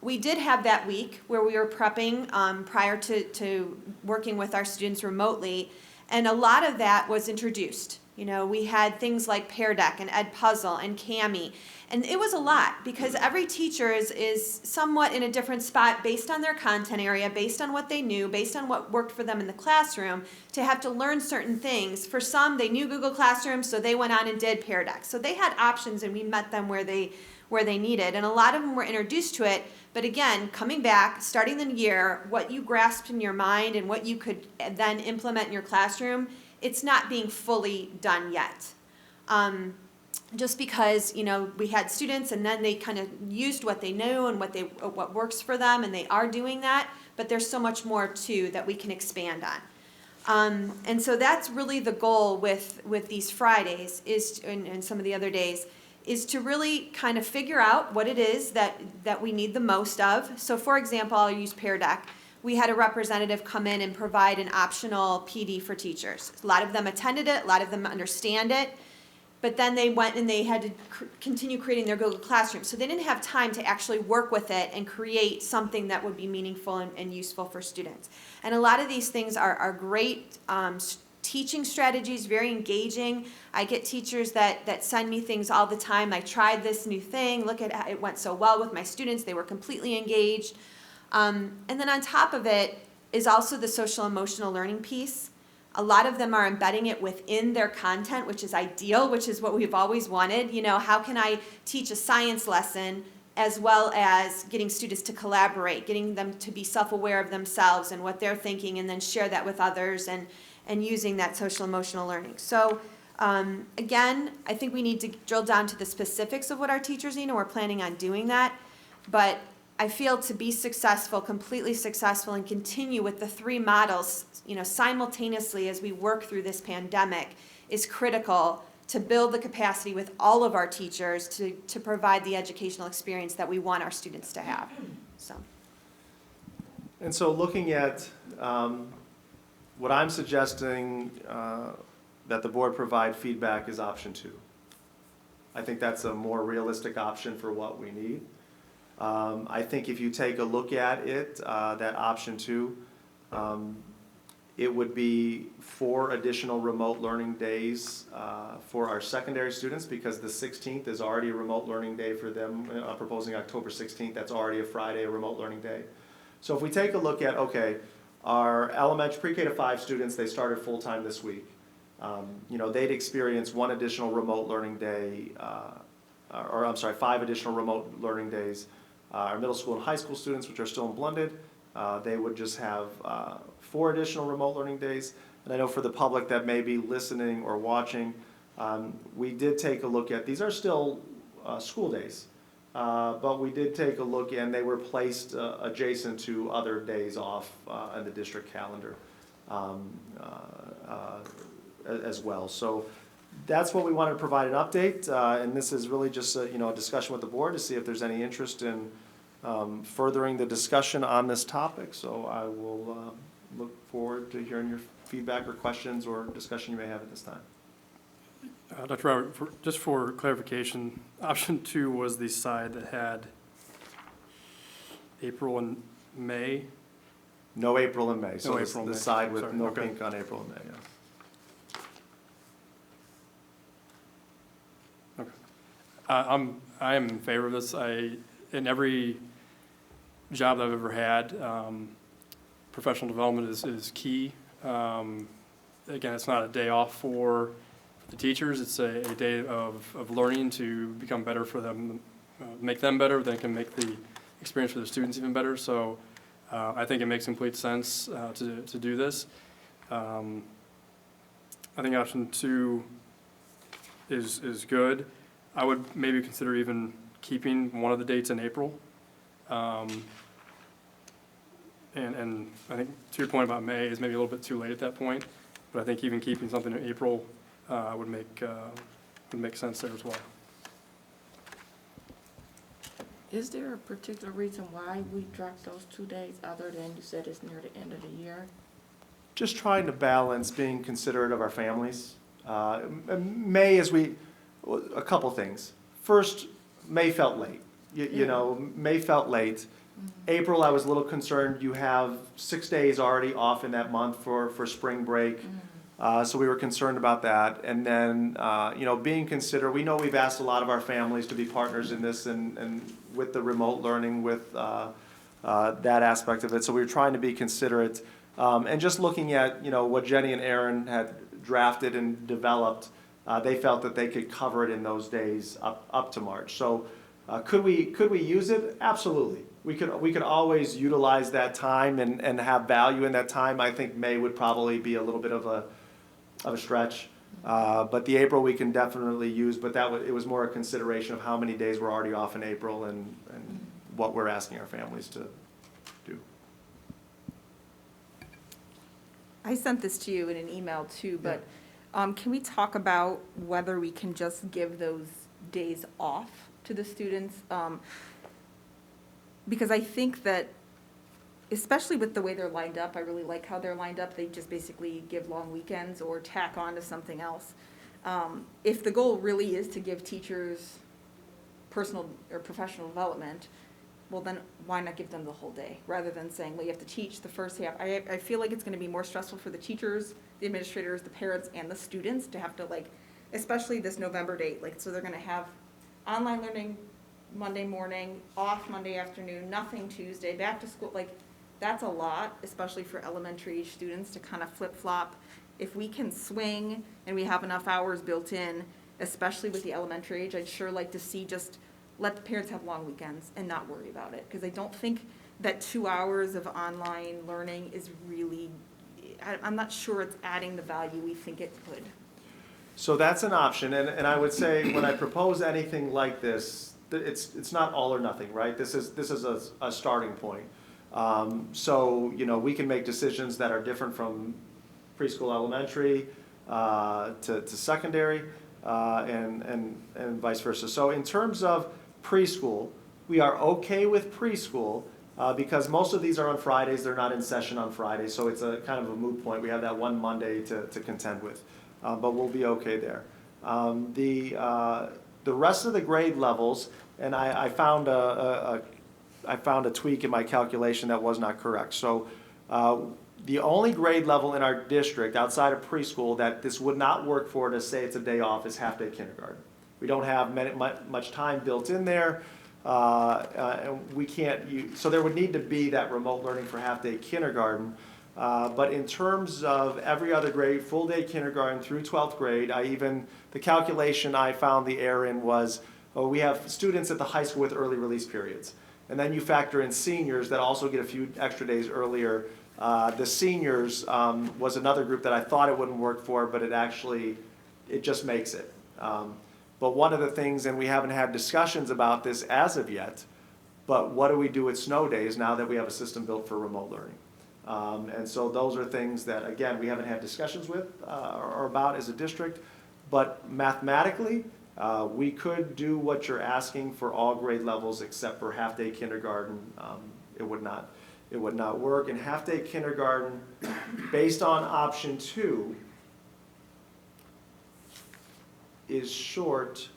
We did have that week where we were prepping prior to working with our students remotely, and a lot of that was introduced. We had things like Pear Deck and Ed Puzzle and Cami, and it was a lot because every teacher is somewhat in a different spot based on their content area, based on what they knew, based on what worked for them in the classroom, to have to learn certain things. For some, they knew Google Classroom, so they went on and did Pear Deck. So they had options, and we met them where they needed, and a lot of them were introduced to it. But again, coming back, starting the year, what you grasped in your mind and what you could then implement in your classroom, it's not being fully done yet. Just because, we had students and then they kind of used what they knew and what works for them, and they are doing that, but there's so much more too that we can expand on. And so that's really the goal with these Fridays and some of the other days, is to really kind of figure out what it is that we need the most of. So for example, I'll use Pear Deck. We had a representative come in and provide an optional PD for teachers. A lot of them attended it, a lot of them understand it, but then they went and they had to continue creating their Google Classroom. So they didn't have time to actually work with it and create something that would be meaningful and useful for students. And a lot of these things are great teaching strategies, very engaging. I get teachers that send me things all the time. I tried this new thing, look at how it went so well with my students, they were completely engaged. And then on top of it is also the social emotional learning piece. A lot of them are embedding it within their content, which is ideal, which is what we've always wanted. How can I teach a science lesson as well as getting students to collaborate, getting them to be self-aware of themselves and what they're thinking, and then share that with others, and using that social emotional learning. So again, I think we need to drill down to the specifics of what our teachers need, and we're planning on doing that. But I feel to be successful, completely successful, and continue with the 3 models, simultaneously as we work through this pandemic, is critical to build the capacity with all of our teachers to provide the educational experience that we want our students to have.
And so looking at what I'm suggesting that the board provide feedback is option 2. I think that's a more realistic option for what we need. I think if you take a look at it, that option 2, it would be 4 additional remote learning days for our secondary students, because the 16th is already a remote learning day for them. I'm proposing October 16th, that's already a Friday, a remote learning day. So if we take a look at, okay, our elementary pre-K to 5 students, they started full-time this week. They'd experience 1 additional remote learning day, 5 additional remote learning days. Our middle school and high school students, which are still in blended, they would just have 4 additional remote learning days. And I know for the public that may be listening or watching, we did take a look at, these are still school days, but we did take a look, and they were placed adjacent to other days off in the district calendar as well. So that's what we wanted to provide an update, and this is really just a discussion with the board to see if there's any interest in furthering the discussion on this topic. So I will look forward to hearing your feedback or questions or discussion you may have at this time.
Dr. Robert, just for clarification, option 2 was the side that had April and May?
No April and May. So
No April and
the
May.
side with
Sorry,
no
okay.
pink on April and May, yes.
I am in favor of this. In every job that I've ever had, professional development is key. Again, it's not a day off for the teachers. It's a day of learning to become better for them, make them better. They can make the experience for the students even better. So I think it makes complete sense to do this. I think option 2 is good. I would maybe consider even keeping one of the dates in April. And I think to your point about May is maybe a little bit too late at that point, but I think even keeping something in April would make sense there as well.
Is there a particular reason why we dropped those 2 days, other than you said it's near the end of the year?
Just trying to balance being considerate of our families. May, a couple things. First, May felt late. You know, May felt late.
Mm-hmm.
April, I was a little concerned. You have 6 days already off in that month for spring break.
Mm-hmm.
So we were concerned about that. And then, you know, being considerate, we know we've asked a lot of our families to be partners in this and with the remote learning, with that aspect of it. So we were trying to be considerate. And just looking at, you know, what Jenny and Aaron had drafted and developed, they felt that they could cover it in those days up to March. So could we use it? Absolutely. We could always utilize that time and have value in that time. I think May would probably be a little bit of a stretch. But the April we can definitely use, but it was more a consideration of how many days we're already off in April and what we're asking our families to do.
I sent this to you in an email too, but can we talk about whether we can just give those days off to the students? Because I think that, especially with the way they're lined up, I really like how they're lined up. They just basically give long weekends or tack on to something else. If the goal really is to give teachers personal or professional development, well then why not give them the whole day rather than saying, well, you have to teach the first half. I feel like it's going to be more stressful for the teachers, the administrators, the parents, and the students to have to, like, especially this November date, like, so they're going to have online learning Monday morning, off Monday afternoon, nothing Tuesday, back to school. Like, that's a lot, especially for elementary age students to kind of flip-flop. If we can swing and we have enough hours built in, especially with the elementary age, I'd sure like to see just let the parents have long weekends and not worry about it. Because I don't think that 2 hours of online learning is really, I'm not sure it's adding the value we think it could.
So that's an option, and I would say when I propose anything like this, it's not all or nothing, right? This is a starting point. So, you know, we can make decisions that are different from preschool, elementary, to secondary, and vice versa. So in terms of preschool, we are okay with preschool, because most of these are on Fridays. They're not in session on Fridays, so it's a kind of a moot point. We have that one Monday to contend with, but we'll be okay there. The rest of the grade levels, and I found a tweak in my calculation that was not correct. So the only grade level in our district outside of preschool that this would not work for to say it's a day off is half-day kindergarten. We don't have much time built in there. And we can't, so there would need to be that remote learning for half-day kindergarten. But in terms of every other grade, full-day kindergarten through 12th grade, the calculation I found the error in was, we have students at the high school with early release periods. And then you factor in seniors that also get a few extra days earlier. The seniors was another group that I thought it wouldn't work for, but it just makes it. But one of the things, and we haven't had discussions about this as of yet, but what do we do with snow days now that we have a system built for remote learning? And so those are things that, again, we haven't had discussions with or about as a district, but mathematically, we could do what you're asking for all grade levels except for half-day kindergarten. It would not work. And half-day kindergarten, based on option 2, is short,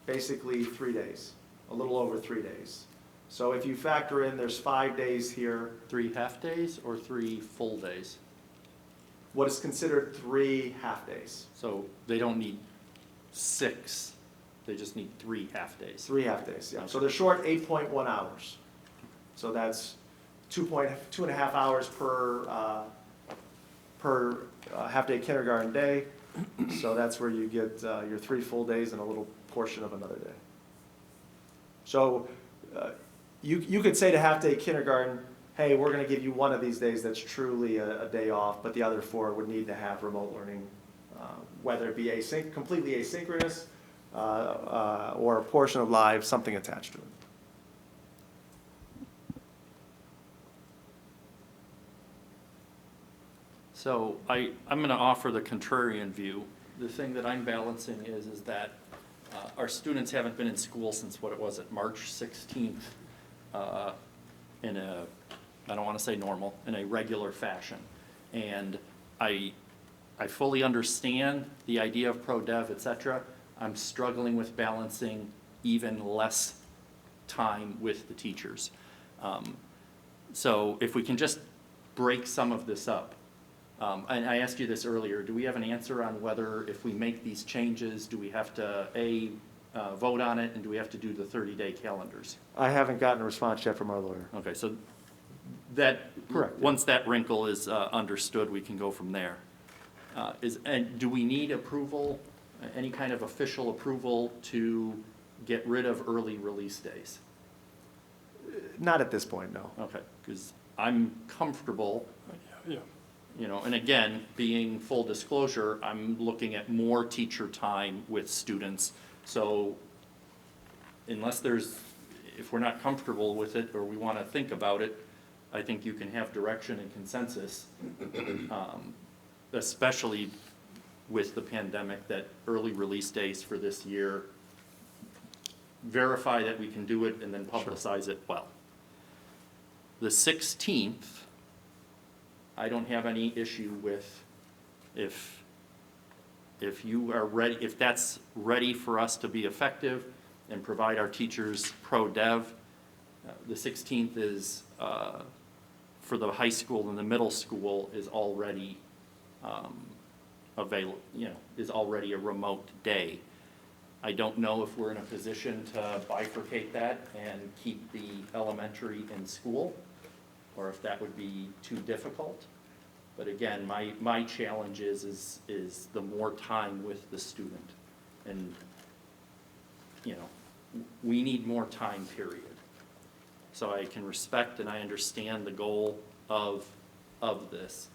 basically 3 days, a little over 3 days. So if you factor in, there's 5 days here.
3 half-days or 3 full days?
What is considered 3 half-days.
So they don't need 6, they just need 3 half-days.
3 half-days, yeah. So they're short 8.1 hours. So that's 2.5 hours per half-day kindergarten day. So that's where you get your 3 full days and a little portion of another day. So you could say to half-day kindergarten, hey, we're going to give you one of these days that's truly a day off, but the other 4 would need to have remote learning, whether it be completely asynchronous or a portion of live, something attached to it.
So I'm going to offer the contrarian view. The thing that I'm balancing is that our students haven't been in school since March 16th in a, I don't want to say normal, in a regular fashion. And I fully understand the idea of pro-dev, et cetera. I'm struggling with balancing even less time with the teachers. So if we can just break some of this up. And I asked you this earlier, do we have an answer on whether if we make these changes, do we have to, vote on it, and do we have to do the 30-day calendars?
I haven't gotten a response yet from our lawyer.
Okay, so that,
Correct.
once that wrinkle is understood, we can go from there. And do we need approval, any kind of official approval to get rid of early release days?
Not at this point, no.
Okay, because I'm comfortable,
Yeah.
you know, and again, being full disclosure, I'm looking at more teacher time with students. So unless if we're not comfortable with it or we want to think about it, I think you can have direction and consensus, especially with the pandemic, that early release days for this year, verify that we can do it and then publicize it well. The 16th, I don't have any issue with if you are ready, if that's ready for us to be effective and provide our teachers pro-dev. The 16th is, for the high school and the middle school, is already available, is already a remote day. I don't know if we're in a position to bifurcate that and keep the elementary in school, or if that would be too difficult. But again, my challenge is the more time with the student. And, we need more time, period. So I can respect and I understand the goal of this,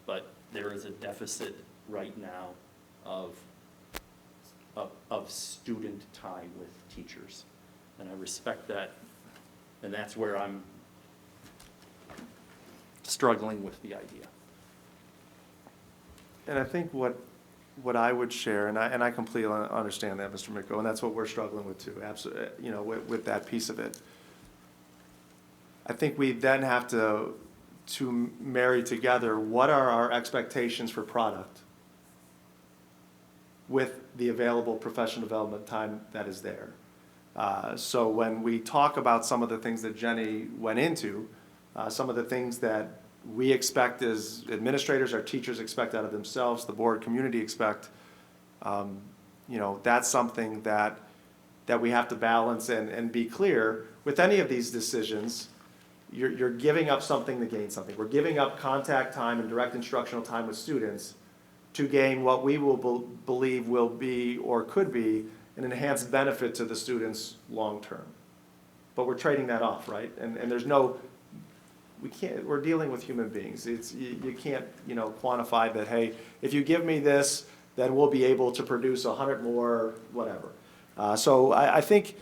but there is a deficit right now of student time with teachers. And I respect that, and that's where I'm struggling with the idea.
And I think what I would share, and I completely understand that, Mr. Micko, and that's what we're struggling with too, absolutely, with that piece of it. I think we then have to marry together what are our expectations for product with the available professional development time that is there. So when we talk about some of the things that Jenny went into, some of the things that we expect as administrators, our teachers expect out of themselves, the board community expect, that's something that we have to balance and be clear. With any of these decisions, you're giving up something to gain something. We're giving up contact time and direct instructional time with students to gain what we will believe will be or could be an enhanced benefit to the students long term. But we're trading that off, right? And there's no, we're dealing with human beings. You can't, quantify that, hey, if you give me this, then we'll be able to produce 100 more, whatever. So I think,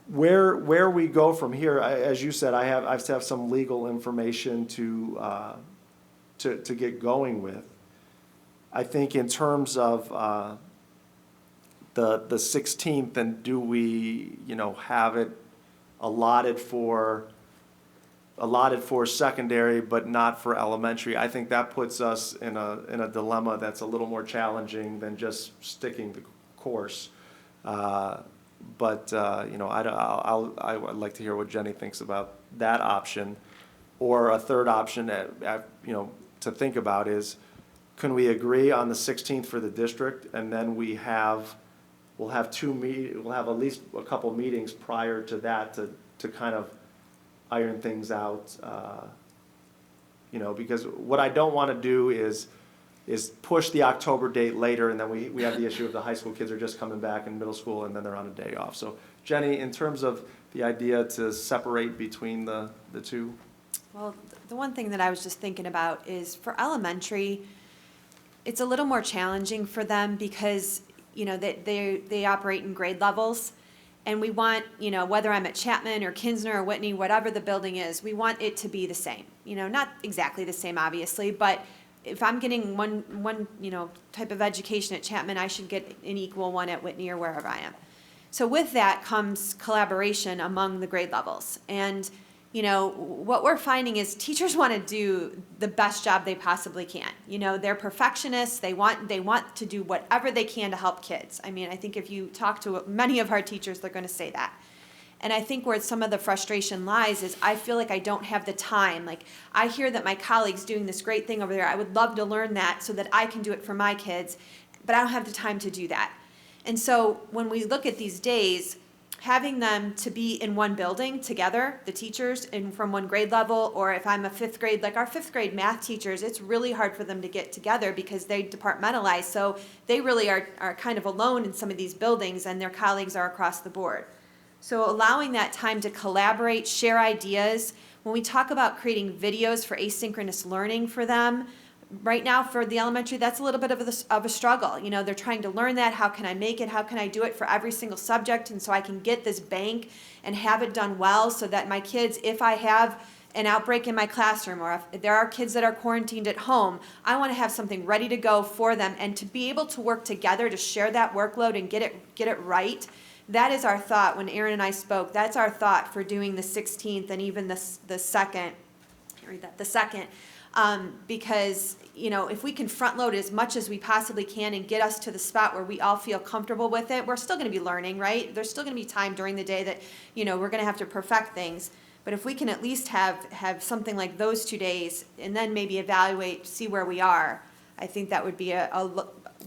where we go from here, as you said, I have some legal information to get going with. I think in terms of the 16th, and do we, have it allotted for secondary but not for elementary, I think that puts us in a dilemma that's a little more challenging than just sticking the course. But I would like to hear what Jenny thinks about that option. Or a third option to think about is, can we agree on the 16th for the district, and then we'll have we'll have at least a couple meetings prior to that to kind of iron things out, you know, because what I don't want to do is push the October date later, and then we have the issue of the high school kids are just coming back in middle school, and then they're on a day off. So Jenny, in terms of the idea to separate between the two?
Well, the one thing that I was just thinking about is for elementary, it's a little more challenging for them because, you know, they operate in grade levels. And we want, you know, whether I'm at Chapman or Kinsner or Whitney, whatever the building is, we want it to be the same. You know, not exactly the same, obviously, but if I'm getting one, you know, type of education at Chapman, I should get an equal one at Whitney or wherever I am. So with that comes collaboration among the grade levels. And, you know, what we're finding is teachers want to do the best job they possibly can. You know, they're perfectionists. They want to do whatever they can to help kids. I mean, I think if you talk to many of our teachers, they're going to say that. And I think where some of the frustration lies is I feel like I don't have the time. Like, I hear that my colleague's doing this great thing over there. I would love to learn that so that I can do it for my kids, but I don't have the time to do that. And so when we look at these days, having them to be in one building together, the teachers, and from one grade level, or if I'm a fifth grade, like our fifth grade math teachers, it's really hard for them to get together because they departmentalize. So they really are kind of alone in some of these buildings, and their colleagues are across the board. So allowing that time to collaborate, share ideas. When we talk about creating videos for asynchronous learning for them, right now for the elementary, that's a little bit of a struggle. You know, they're trying to learn that. How can I make it? How can I do it for every single subject? And so I can get this bank and have it done well so that my kids, if I have an outbreak in my classroom or if there are kids that are quarantined at home, I want to have something ready to go for them and to be able to work together to share that workload and get it right. That is our thought. When Aaron and I spoke, that's our thought for doing the 16th and even the second. The second. Because, you know, if we can front load as much as we possibly can and get us to the spot where we all feel comfortable with it, we're still going to be learning, right? There's still going to be time during the day that, you know, we're going to have to perfect things. But if we can at least have something like those 2 days and then maybe evaluate, see where we are, I think that would be a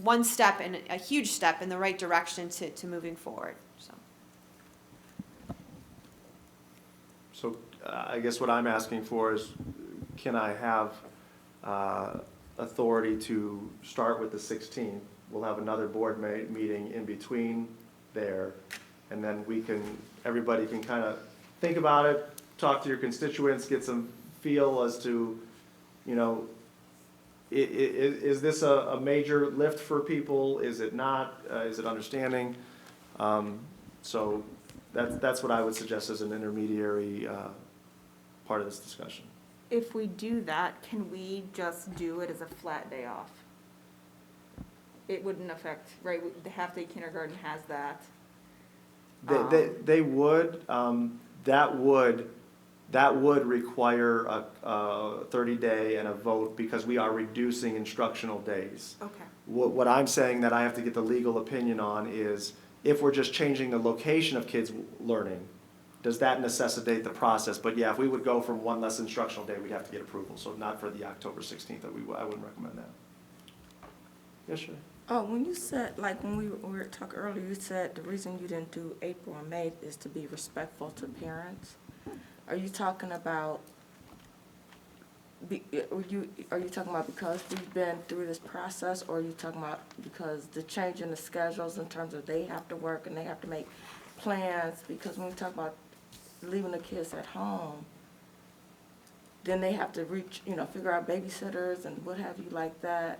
one step and a huge step in the right direction to moving forward.
So I guess what I'm asking for is, can I have authority to start with the 16th? We'll have another board meeting in between there, and then everybody can kind of think about it, talk to your constituents, get some feel as to, you know, is this a major lift for people? Is it not? Is it understanding? So that's what I would suggest as an intermediary part of this discussion.
If we do that, can we just do it as a flat day off? It wouldn't affect, right, the half-day kindergarten has that.
They would, that would require a 30-day and a vote because we are reducing instructional days.
Okay.
What I'm saying that I have to get the legal opinion on is if we're just changing the location of kids learning, does that necessitate the process? But yeah, if we would go from one less instructional day, we'd have to get approval. So not for the October 16th, I wouldn't recommend that. Yes, sure.
Oh, when you said, like when we were talking earlier, you said the reason you didn't do April and May is to be respectful to parents. Are you talking about, are you talking about because we've been through this process, or are you talking about because the change in the schedules in terms of they have to work and they have to make plans? Because when we talk about leaving the kids at home, then they have to figure out babysitters and what have you like that.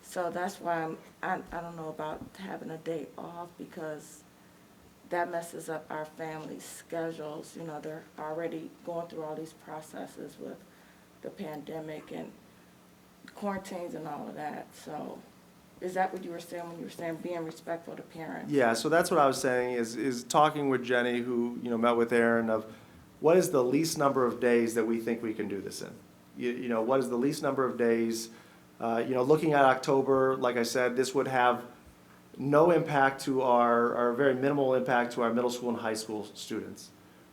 So that's why I don't know about having a day off, because that messes up our family's schedules. You know, they're already going through all these processes with the pandemic and quarantines and all of that. So is that what you were saying when you were saying being respectful to parents?
Yeah, so that's what I was saying is talking with Jenny, who, you know, met with Aaron, of what is the least number of days that we think we can do this in? You know, what is the least number of days? You know, looking at October, like I said, this would have no impact to our very minimal impact to our middle school and high school students.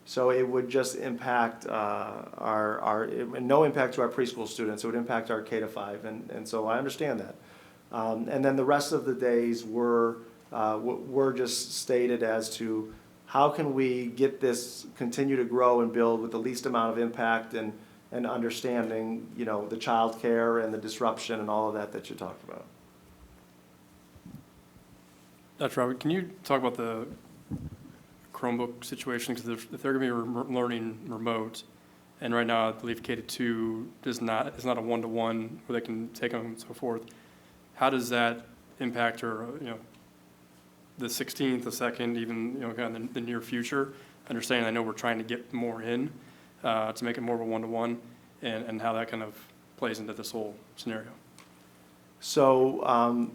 So it would just impact no impact to our preschool students. It would impact our K-5, and so I understand that. And then the rest of the days were just stated as to how can we get this, continue to grow and build with the least amount of impact and understanding, the child care and the disruption and all of that you talked about.
Dr. Robert, can you talk about the Chromebook situation? Because if they're going to be learning remote, and right now I believe K-2 is not a one-to-one where they can take them and so forth, how does that impact her, the 16th, the 2nd, even, kind of the near future? Understanding, I know we're trying to get more in to make it more of a one-to-one, and how that kind of plays into this whole scenario.
So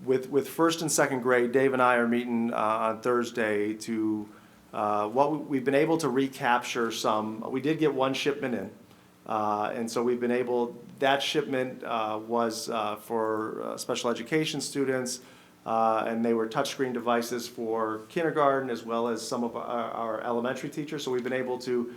with first and second grade, Dave and I are meeting on Thursday to we've been able to recapture some. We did get one shipment in, and so we've been able. That shipment was for special education students, and they were touchscreen devices for kindergarten as well as some of our elementary teachers. So we've been able to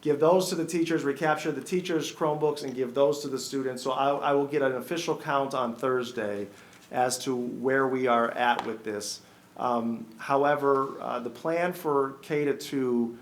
give those to the teachers, recapture the teachers' Chromebooks, and give those to the students. So I will get an official count on Thursday as to where we are at with this. However, the plan for K-2,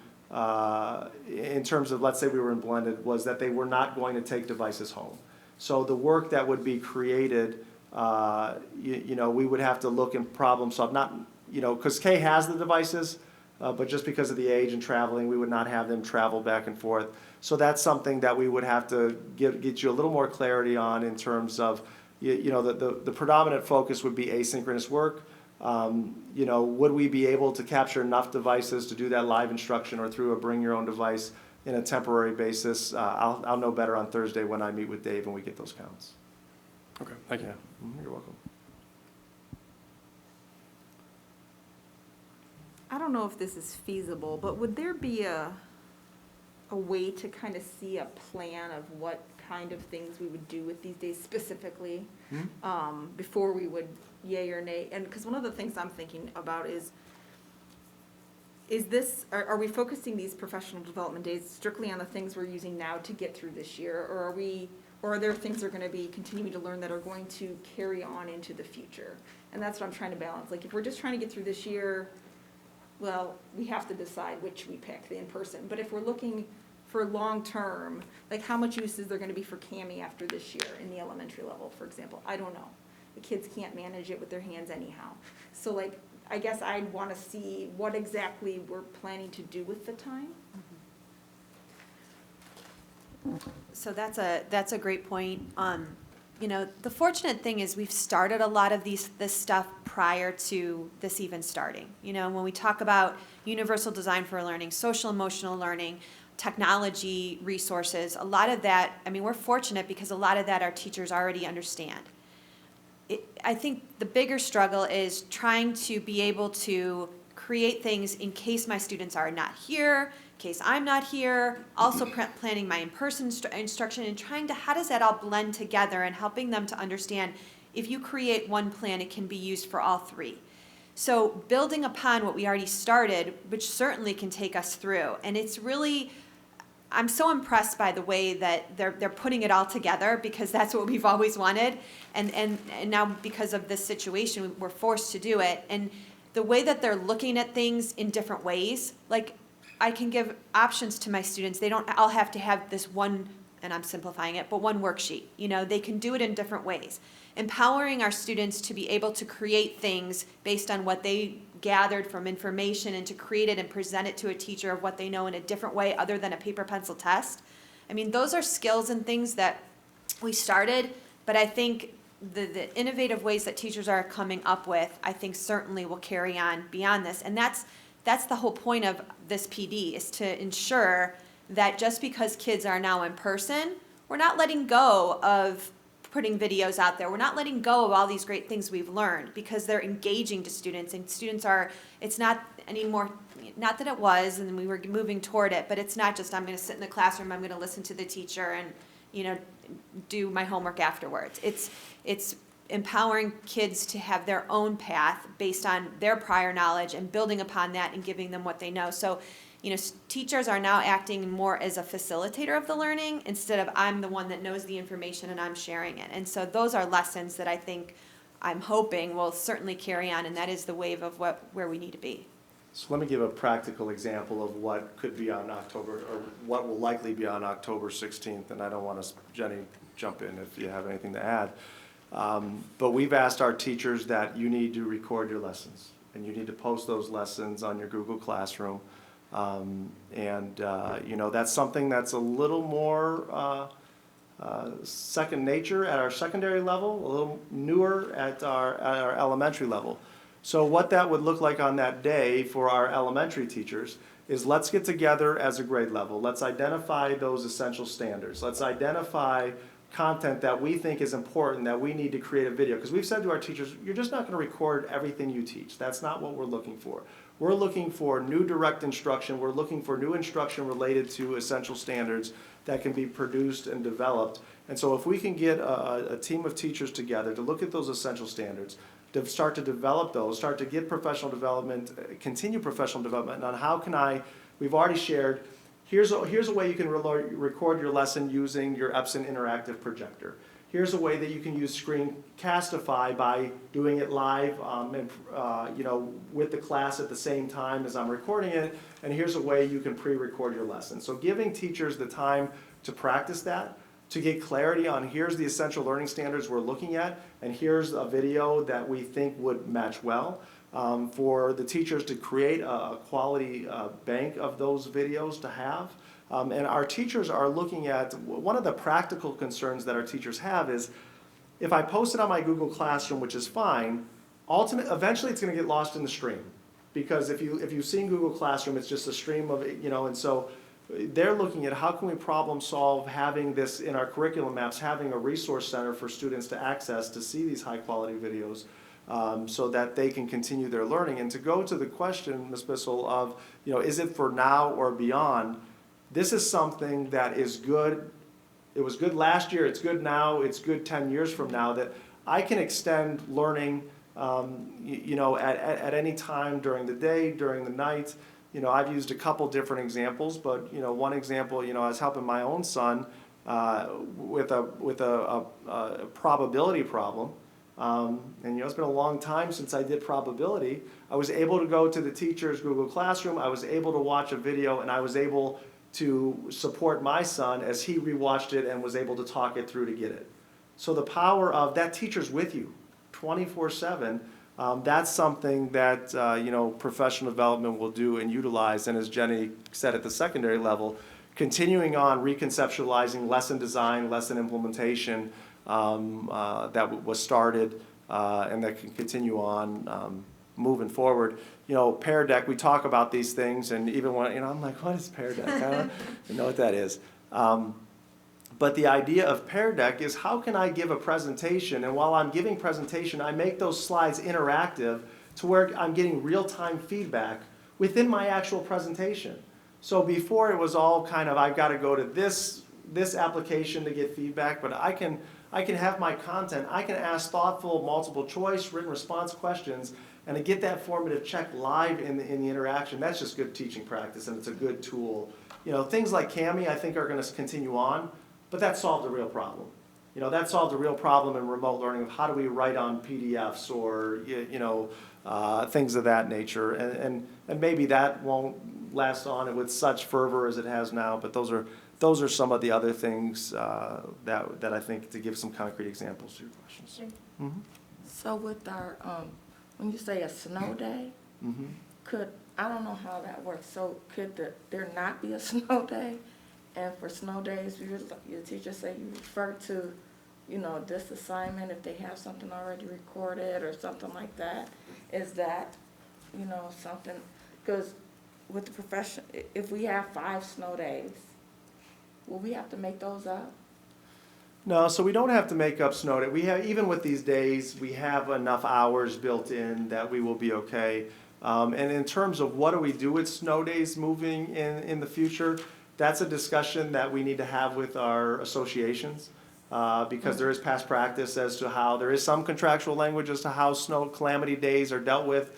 in terms of, let's say we were in blended, was that they were not going to take devices home. So the work that would be created, we would have to look and problem solve. Not, because K has the devices, but just because of the age and traveling, we would not have them travel back and forth. So that's something that we would have to get you a little more clarity on in terms of, the predominant focus would be asynchronous work. Would we be able to capture enough devices to do that live instruction or through a bring your own device in a temporary basis? I'll know better on Thursday when I meet with Dave and we get those counts.
Okay, thank you.
Yeah. You're welcome.
I don't know if this is feasible, but would there be a way to kind of see a plan of what kind of things we would do with these days specifically, before we would yay or nay? And because one of the things I'm thinking about is this, are we focusing these professional development days strictly on the things we're using now to get through this year, or are there things that are going to be continuing to learn that are going to carry on into the future? And that's what I'm trying to balance. Like, if we're just trying to get through this year, well, we have to decide which we pick, the in-person. But if we're looking for long-term, like how much use is there going to be for CAMI after this year in the elementary level, for example? I don't know. The kids can't manage it with their hands anyhow. So I guess I'd want to see what exactly we're planning to do with the time.
So that's a great point. The fortunate thing is we've started a lot of this stuff prior to this even starting. When we talk about universal design for learning, social emotional learning, technology resources, a lot of that, we're fortunate because a lot of that our teachers already understand. I think the bigger struggle is trying to be able to create things in case my students are not here, in case I'm not here, also planning my in-person instruction and trying to, how does that all blend together and helping them to understand if you create one plan, it can be used for all three. So building upon what we already started, which certainly can take us through, and it's really, I'm so impressed by the way that they're putting it all together because that's what we've always wanted, and now because of this situation, we're forced to do it, and the way that they're looking at things in different ways, like I can give options to my students. They don't all have to have this one, and I'm simplifying it, but one worksheet. They can do it in different ways. Empowering our students to be able to create things based on what they gathered from information and to create it and present it to a teacher of what they know in a different way other than a paper pencil test. Those are skills and things that we started, but I think the innovative ways that teachers are coming up with, I think certainly will carry on beyond this. And that's the whole point of this PD, is to ensure that just because kids are now in person, we're not letting go of putting videos out there. We're not letting go of all these great things we've learned because they're engaging to students, and students are, it's not anymore, not that it was and we were moving toward it, but it's not just I'm going to sit in the classroom, I'm going to listen to the teacher and do my homework afterwards. It's empowering kids to have their own path based on their prior knowledge and building upon that and giving them what they know. So teachers are now acting more as a facilitator of the learning instead of I'm the one that knows the information and I'm sharing it. And so those are lessons that I think I'm hoping will certainly carry on, and that is the wave of where we need to be.
So let me give a practical example of what could be on October, or what will likely be on October 16th, and I don't want to, Jenny, jump in if you have anything to add. But we've asked our teachers that you need to record your lessons, and you need to post those lessons on your Google Classroom. That's something that's a little more second nature at our secondary level, a little newer at our elementary level. So what that would look like on that day for our elementary teachers is let's get together as a grade level. Let's identify those essential standards. Let's identify content that we think is important, that we need to create a video. Because we've said to our teachers, you're just not going to record everything you teach. That's not what we're looking for. We're looking for new direct instruction. We're looking for new instruction related to essential standards that can be produced and developed. And so if we can get a team of teachers together to look at those essential standards, to start to develop those, start to get professional development, continue professional development on how can we've already shared, here's a way you can record your lesson using your Epson interactive projector. Here's a way that you can use Screencastify by doing it live with the class at the same time as I'm recording it, and here's a way you can pre-record your lesson. So giving teachers the time to practice that, to get clarity on here's the essential learning standards we're looking at, and here's a video that we think would match well. For the teachers to create a quality bank of those videos to have. And our teachers are looking at, one of the practical concerns that our teachers have is, if I post it on my Google Classroom, which is fine, eventually it's going to get lost in the stream. Because if you've seen Google Classroom, it's just a stream of, and so they're looking at how can we problem solve having this in our curriculum maps, having a resource center for students to access to see these high quality videos so that they can continue their learning. And to go to the question, Ms. Bissell, of, is it for now or beyond, this is something that is good. It was good last year, it's good now, it's good 10 years from now, that I can extend learning at any time during the day, during the night. I've used a couple different examples, but one example, I was helping my own son with a probability problem, and it's been a long time since I did probability. I was able to go to the teacher's Google Classroom. I was able to watch a video, and I was able to support my son as he rewatched it and was able to talk it through to get it. So the power of that teacher's with you 24/7. That's something that professional development will do and utilize. And as Jenny said at the secondary level, continuing on reconceptualizing lesson design, lesson implementation that was started and that can continue on moving forward. Pear Deck, we talk about these things, and even when, I'm like, what is Pear Deck? I don't know what that is. But the idea of Pear Deck is how can I give a presentation, and while I'm giving presentation, I make those slides interactive to where I'm getting real-time feedback within my actual presentation. So before it was all kind of, I've got to go to this application to get feedback, but I can have my content, I can ask thoughtful, multiple choice, written response questions, and to get that formative check live in the interaction. That's just good teaching practice, and it's a good tool. Things like Kami I think are going to continue on, but that solved a real problem. That solved a real problem in remote learning of how do we write on PDFs or things of that nature, and maybe that won't last on with such fervor as it has now, but those are some of the other things that I think, to give some concrete examples to your questions. Mm-hmm.
So with our, when you say a snow day,
Mm-hmm.
I don't know how that works, so could there not be a snow day? And for snow days, your teacher say you refer to, this assignment if they have something already recorded or something like that. Is that, something, because with the profession, if we have 5 snow days, will we have to make those up?
No, so we don't have to make up snow day. We have, even with these days, we have enough hours built in that we will be okay. And in terms of what do we do with snow days moving in the future, that's a discussion that we need to have with our associations because there is past practice as to how there is some contractual language as to how snow calamity days are dealt with.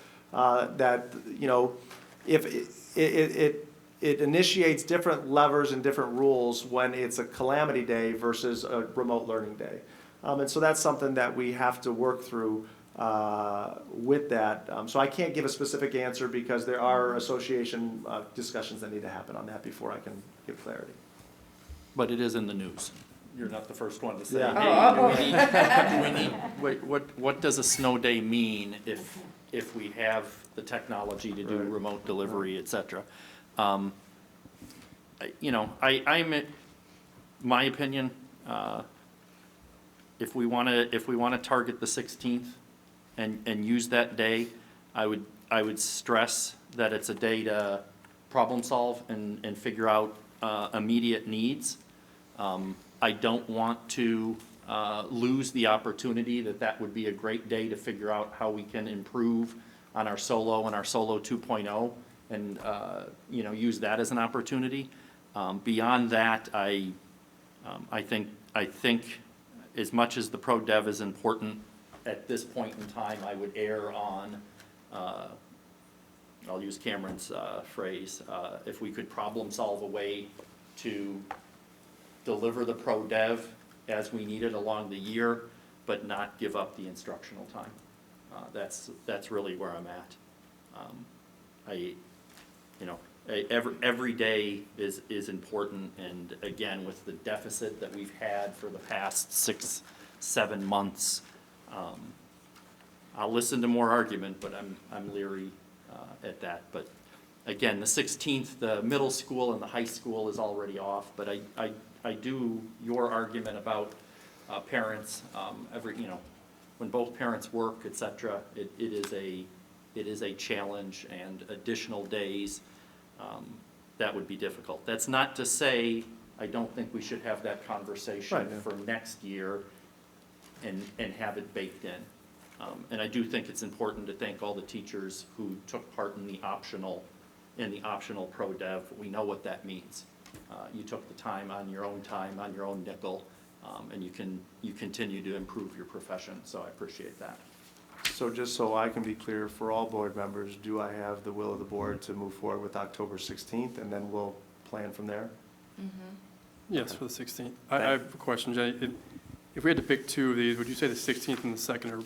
If it initiates different levers and different rules when it's a calamity day versus a remote learning day. And so that's something that we have to work through with that. So I can't give a specific answer because there are association discussions that need to happen on that before I can give clarity.
But it is in the news. You're not the first one to say,
Yeah.
hey, do we need, what does a snow day mean if we have the technology to do
Right.
remote delivery, et cetera? You know, my opinion, if we wanna target the 16th and use that day, I would stress that it's a day to problem solve and figure out immediate needs. I don't want to lose the opportunity that would be a great day to figure out how we can improve on our solo and our solo 2.0 and, you know, use that as an opportunity. Beyond that, I think as much as the pro dev is important at this point in time, I would err on, I'll use Cameron's phrase, if we could problem solve a way to deliver the pro dev as we need it along the year, but not give up the instructional time. That's really where I'm at. Every day is important, and again, with the deficit that we've had for the past 6-7 months, I'll listen to more argument, but I'm leery at that. But again, the 16th, the middle school and the high school is already off, but I do your argument about parents, when both parents work, et cetera, it is a challenge, and additional days, that would be difficult. That's not to say I don't think we should have that conversation
Right, yeah.
for next year and have it baked in. And I do think it's important to thank all the teachers who took part in the optional pro dev. We know what that means. You took the time, on your own nickel, and you continue to improve your profession, so I appreciate that.
So just so I can be clear, for all board members, do I have the will of the board to move forward with October 16th, and then we'll plan from there?
Yes, for the 16th. I have a question, Jenny. If we had to pick two of these, would you say the 16th and the 2nd are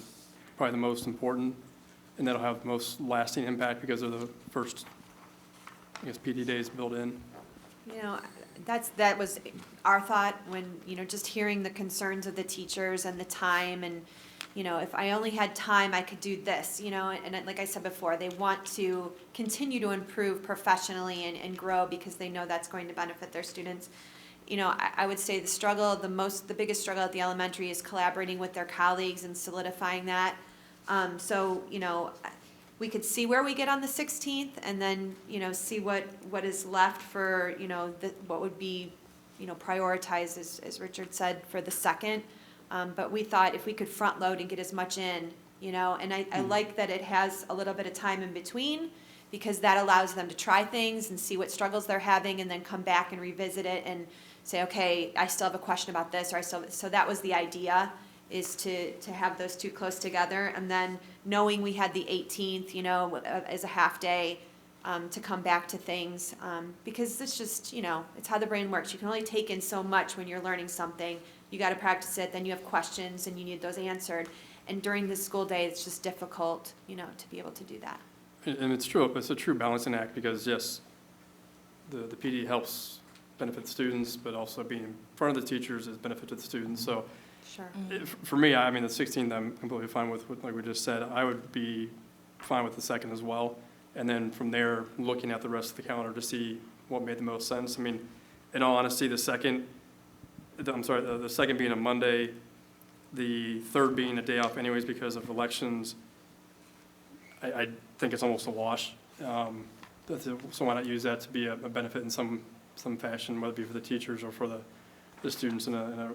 probably the most important, and that'll have the most lasting impact because of the first, I guess, PD days built in?
You know, that was our thought when, just hearing the concerns of the teachers and the time and, if I only had time, I could do this, and like I said before, they want to continue to improve professionally and grow because they know that's going to benefit their students. I would say the biggest struggle at the elementary is collaborating with their colleagues and solidifying that. So, we could see where we get on the 16th and then, see what is left for, what would be, prioritized, as Richard said, for the 2nd. But we thought if we could front load and get as much in, and I like that it has a little bit of time in between because that allows them to try things and see what struggles they're having and then come back and revisit it and say, okay, I still have a question about this, so that was the idea, is to have those two close together, and then knowing we had the 18th, as a half day, to come back to things, because it's just, it's how the brain works. You can only take in so much when you're learning something. You got to practice it, then you have questions and you need those answered. And during the school day, it's just difficult, to be able to do that.
And it's true, it's a true balancing act because, yes, the PD helps benefit students, but also being in front of the teachers is benefit to the students. So
Sure.
for me, I mean, the 16th I'm completely fine with, like we just said. I would be fine with the 2nd as well. And then from there, looking at the rest of the calendar to see what made the most sense. I mean, in all honesty, the 2nd being a Monday, the 3rd being a day off anyways because of elections, I think it's almost a wash. So why not use that to be a benefit in some fashion, whether it be for the teachers or for the students in a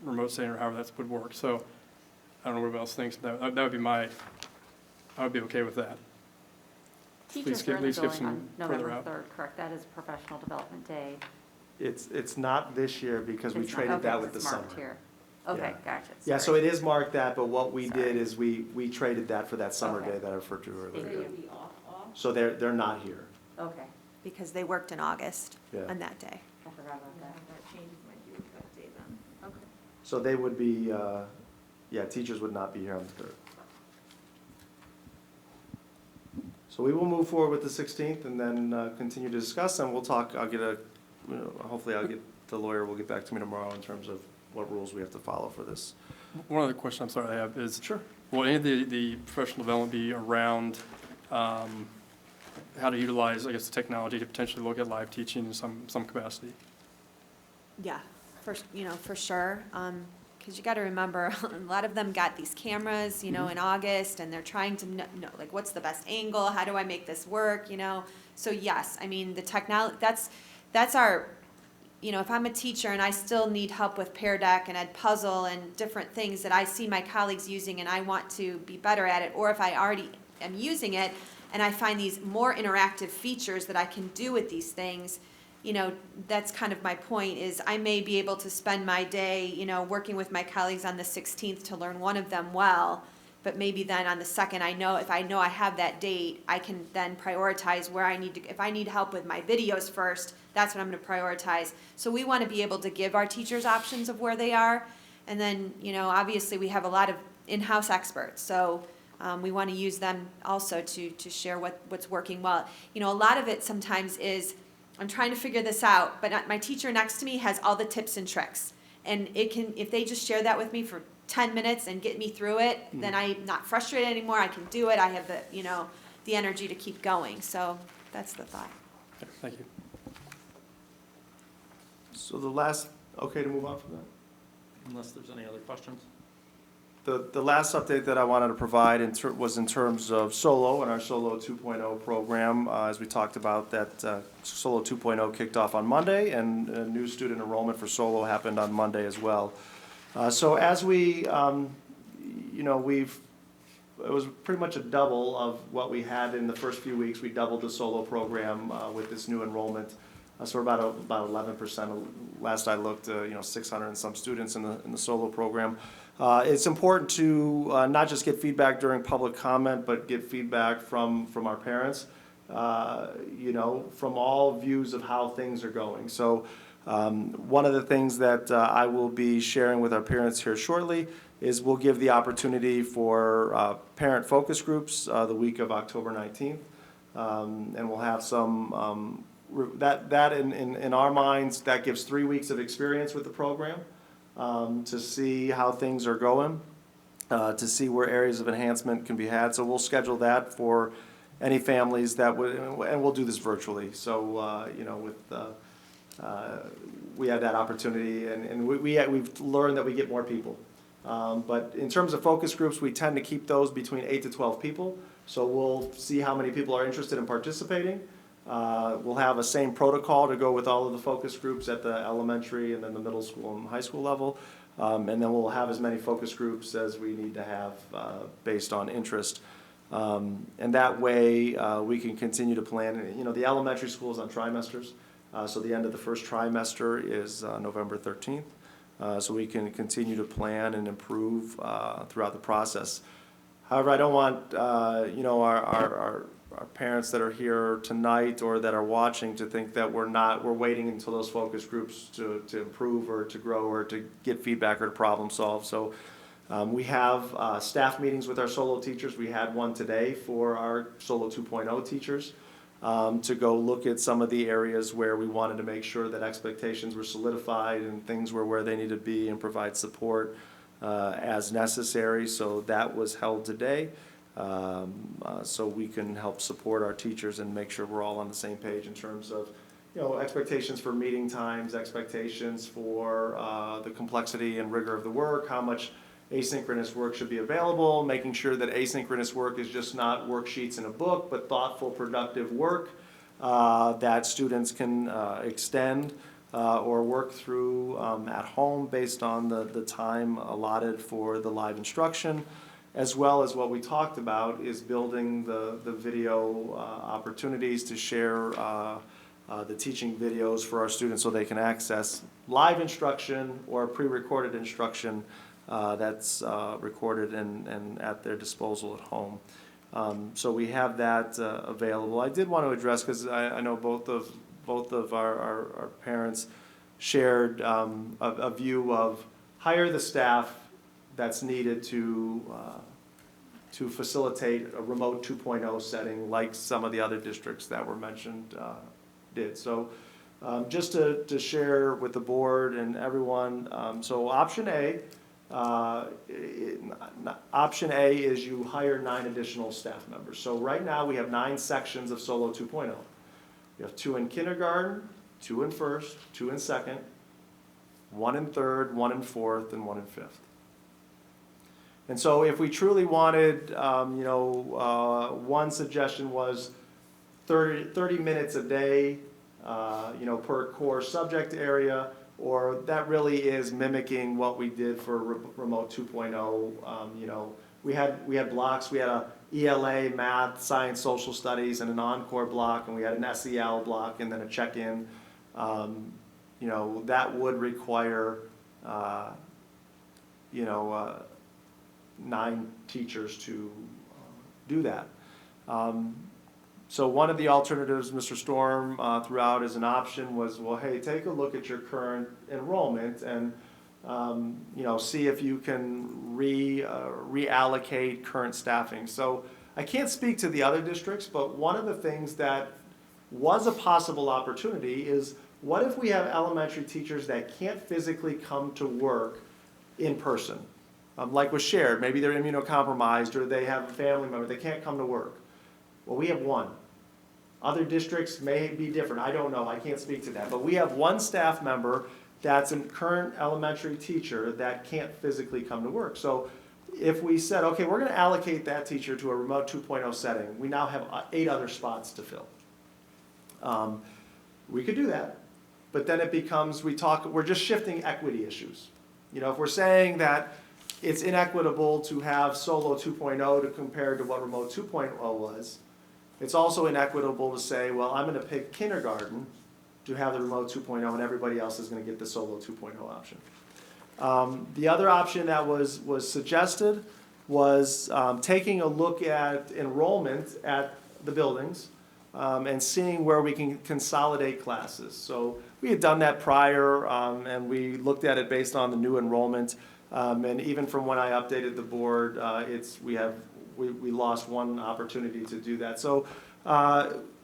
remote setting or however that would work. So I don't know what else thinks. That would be I would be okay with that.
Teachers
Please
are only
give
going
some
on
further
November
out.
3rd, correct? That is Professional Development Day.
It's not this year because we
It's not-
traded
okay,
that with the
it's
summer.
marked here. Okay,
Yeah.
gotcha.
Yeah, so
Sorry.
it is marked that, but what we
Sorry.
did is we traded that for that summer
Okay.
day that I referred to
Thank
earlier.
you.
So they're not here.
Okay,
because they worked in August
Yeah.
on that day.
I forgot about that.
That changes my due that day then. Okay.
So they would be, teachers would not be here on the 3rd. So we will move forward with the 16th and then continue to discuss, and we'll talk, hopefully I'll get, the lawyer will get back to me tomorrow in terms of what rules we have to follow for this.
One other question I'm sorry I have is,
Sure.
will any of the professional development be around how to utilize, I guess, the technology to potentially look at live teaching in some capacity?
Yeah, for sure. Because you got to remember, a lot of them got these cameras, in August, and they're trying to know, like, what's the best angle? How do I make this work? So yes, I mean, the technology, that's our, if I'm a teacher and I still need help with Pear Deck and Edpuzzle and different things that I see my colleagues using and I want to be better at it, or if I already am using it and I find these more interactive features that I can do with these things, that's kind of my point, is I may be able to spend my day, working with my colleagues on the 16th to learn one of them well, but maybe then on the 2nd, if I know I have that date, I can then prioritize where I need to, if I need help with my videos first, that's what I'm going to prioritize. So we want to be able to give our teachers options of where they are, and then, obviously we have a lot of in-house experts, so we want to use them also to share what's working well. A lot of it sometimes is, I'm trying to figure this out, but my teacher next to me has all the tips and tricks. And if they just share that with me for 10 minutes and get me through it, then I'm not frustrated anymore. I can do it. I have the energy to keep going. So that's the thought.
Okay, thank you.
So okay to move on from that?
Unless there's any other questions?
The last update that I wanted to provide was in terms of Solo and our Solo 2.0 program. As we talked about, that Solo 2.0 kicked off on Monday, and new student enrollment for Solo happened on Monday as well. So as it was pretty much a double of what we had in the first few weeks. We doubled the Solo program with this new enrollment. So we're about 11%. Last I looked, 600 and some students in the Solo program. It's important to not just get feedback during public comment, but get feedback from our parents, from all views of how things are going. So one of the things that I will be sharing with our parents here shortly is we'll give the opportunity for parent focus groups the week of October 19th. And we'll have some, that in our minds, that gives 3 weeks of experience with the program. To see how things are going, to see where areas of enhancement can be had. So we'll schedule that for any families that would, and we'll do this virtually. So, we have that opportunity, and we've learned that we get more people. But in terms of focus groups, we tend to keep those between 8 to 12 people. So we'll see how many people are interested in participating. We'll have a same protocol to go with all of the focus groups at the elementary and then the middle school and high school level. And then we'll have as many focus groups as we need to have based on interest. And that way we can continue to plan. The elementary school is on trimesters. So the end of the first trimester is November 13th. So we can continue to plan and improve throughout the process. However, I don't want, our parents that are here tonight or that are watching to think that we're waiting until those focus groups to improve or to grow or to get feedback or to problem solve. So we have staff meetings with our Solo teachers. We had one today for our Solo 2.0 teachers to go look at some of the areas where we wanted to make sure that expectations were solidified and things were where they needed to be and provide support as necessary. So that was held today. So we can help support our teachers and make sure we're all on the same page in terms of, expectations for meeting times, expectations for the complexity and rigor of the work, how much asynchronous work should be available, making sure that asynchronous work is just not worksheets in a book, but thoughtful, productive work that students can extend or work through at home based on the time allotted for the live instruction. As well as what we talked about is building the video opportunities to share the teaching videos for our students so they can access live instruction or pre-recorded instruction that's recorded and at their disposal at home. So we have that available. I did want to address, because I know both of our parents shared a view of hire the staff that's needed to facilitate a remote 2.0 setting like some of the other districts that were mentioned did. So just to share with the board and everyone, so option A is you hire 9 additional staff members. So right now we have 9 sections of Solo 2.0. We have 2 in kindergarten, 2 in first, 2 in second, 1 in third, 1 in fourth, and 1 in fifth. And so if we truly wanted, one suggestion was 30 minutes a day, per core subject area, or that really is mimicking what we did for Remote 2.0. We had blocks. We had a ELA, math, science, social studies, and an encore block, and we had an SEL block, and then a check-in. That would require, 9 teachers to do that. So one of the alternatives Mr. Storm threw out as an option was, well, hey, take a look at your current enrollment and see if you can reallocate current staffing. So I can't speak to the other districts, but one of the things that was a possible opportunity is, what if we have elementary teachers that can't physically come to work in person? Like was shared, maybe they're immunocompromised or they have a family member, they can't come to work. Well, we have 1. Other districts may be different, I don't know, I can't speak to that. But we have 1 staff member that's a current elementary teacher that can't physically come to work. So if we said, okay, we're gonna allocate that teacher to a remote 2.0 setting, we now have 8 other spots to fill. We could do that, but then it becomes, we're just shifting equity issues. If we're saying that it's inequitable to have Solo 2.0 to compare to what Remote 2.0 was, it's also inequitable to say, well, I'm going to pick kindergarten to have the Remote 2.0 and everybody else is going to get the Solo 2.0 option. The other option that was suggested was taking a look at enrollment at the buildings and seeing where we can consolidate classes. So we had done that prior and we looked at it based on the new enrollment. And even from when I updated the board, we lost 1 opportunity to do that. So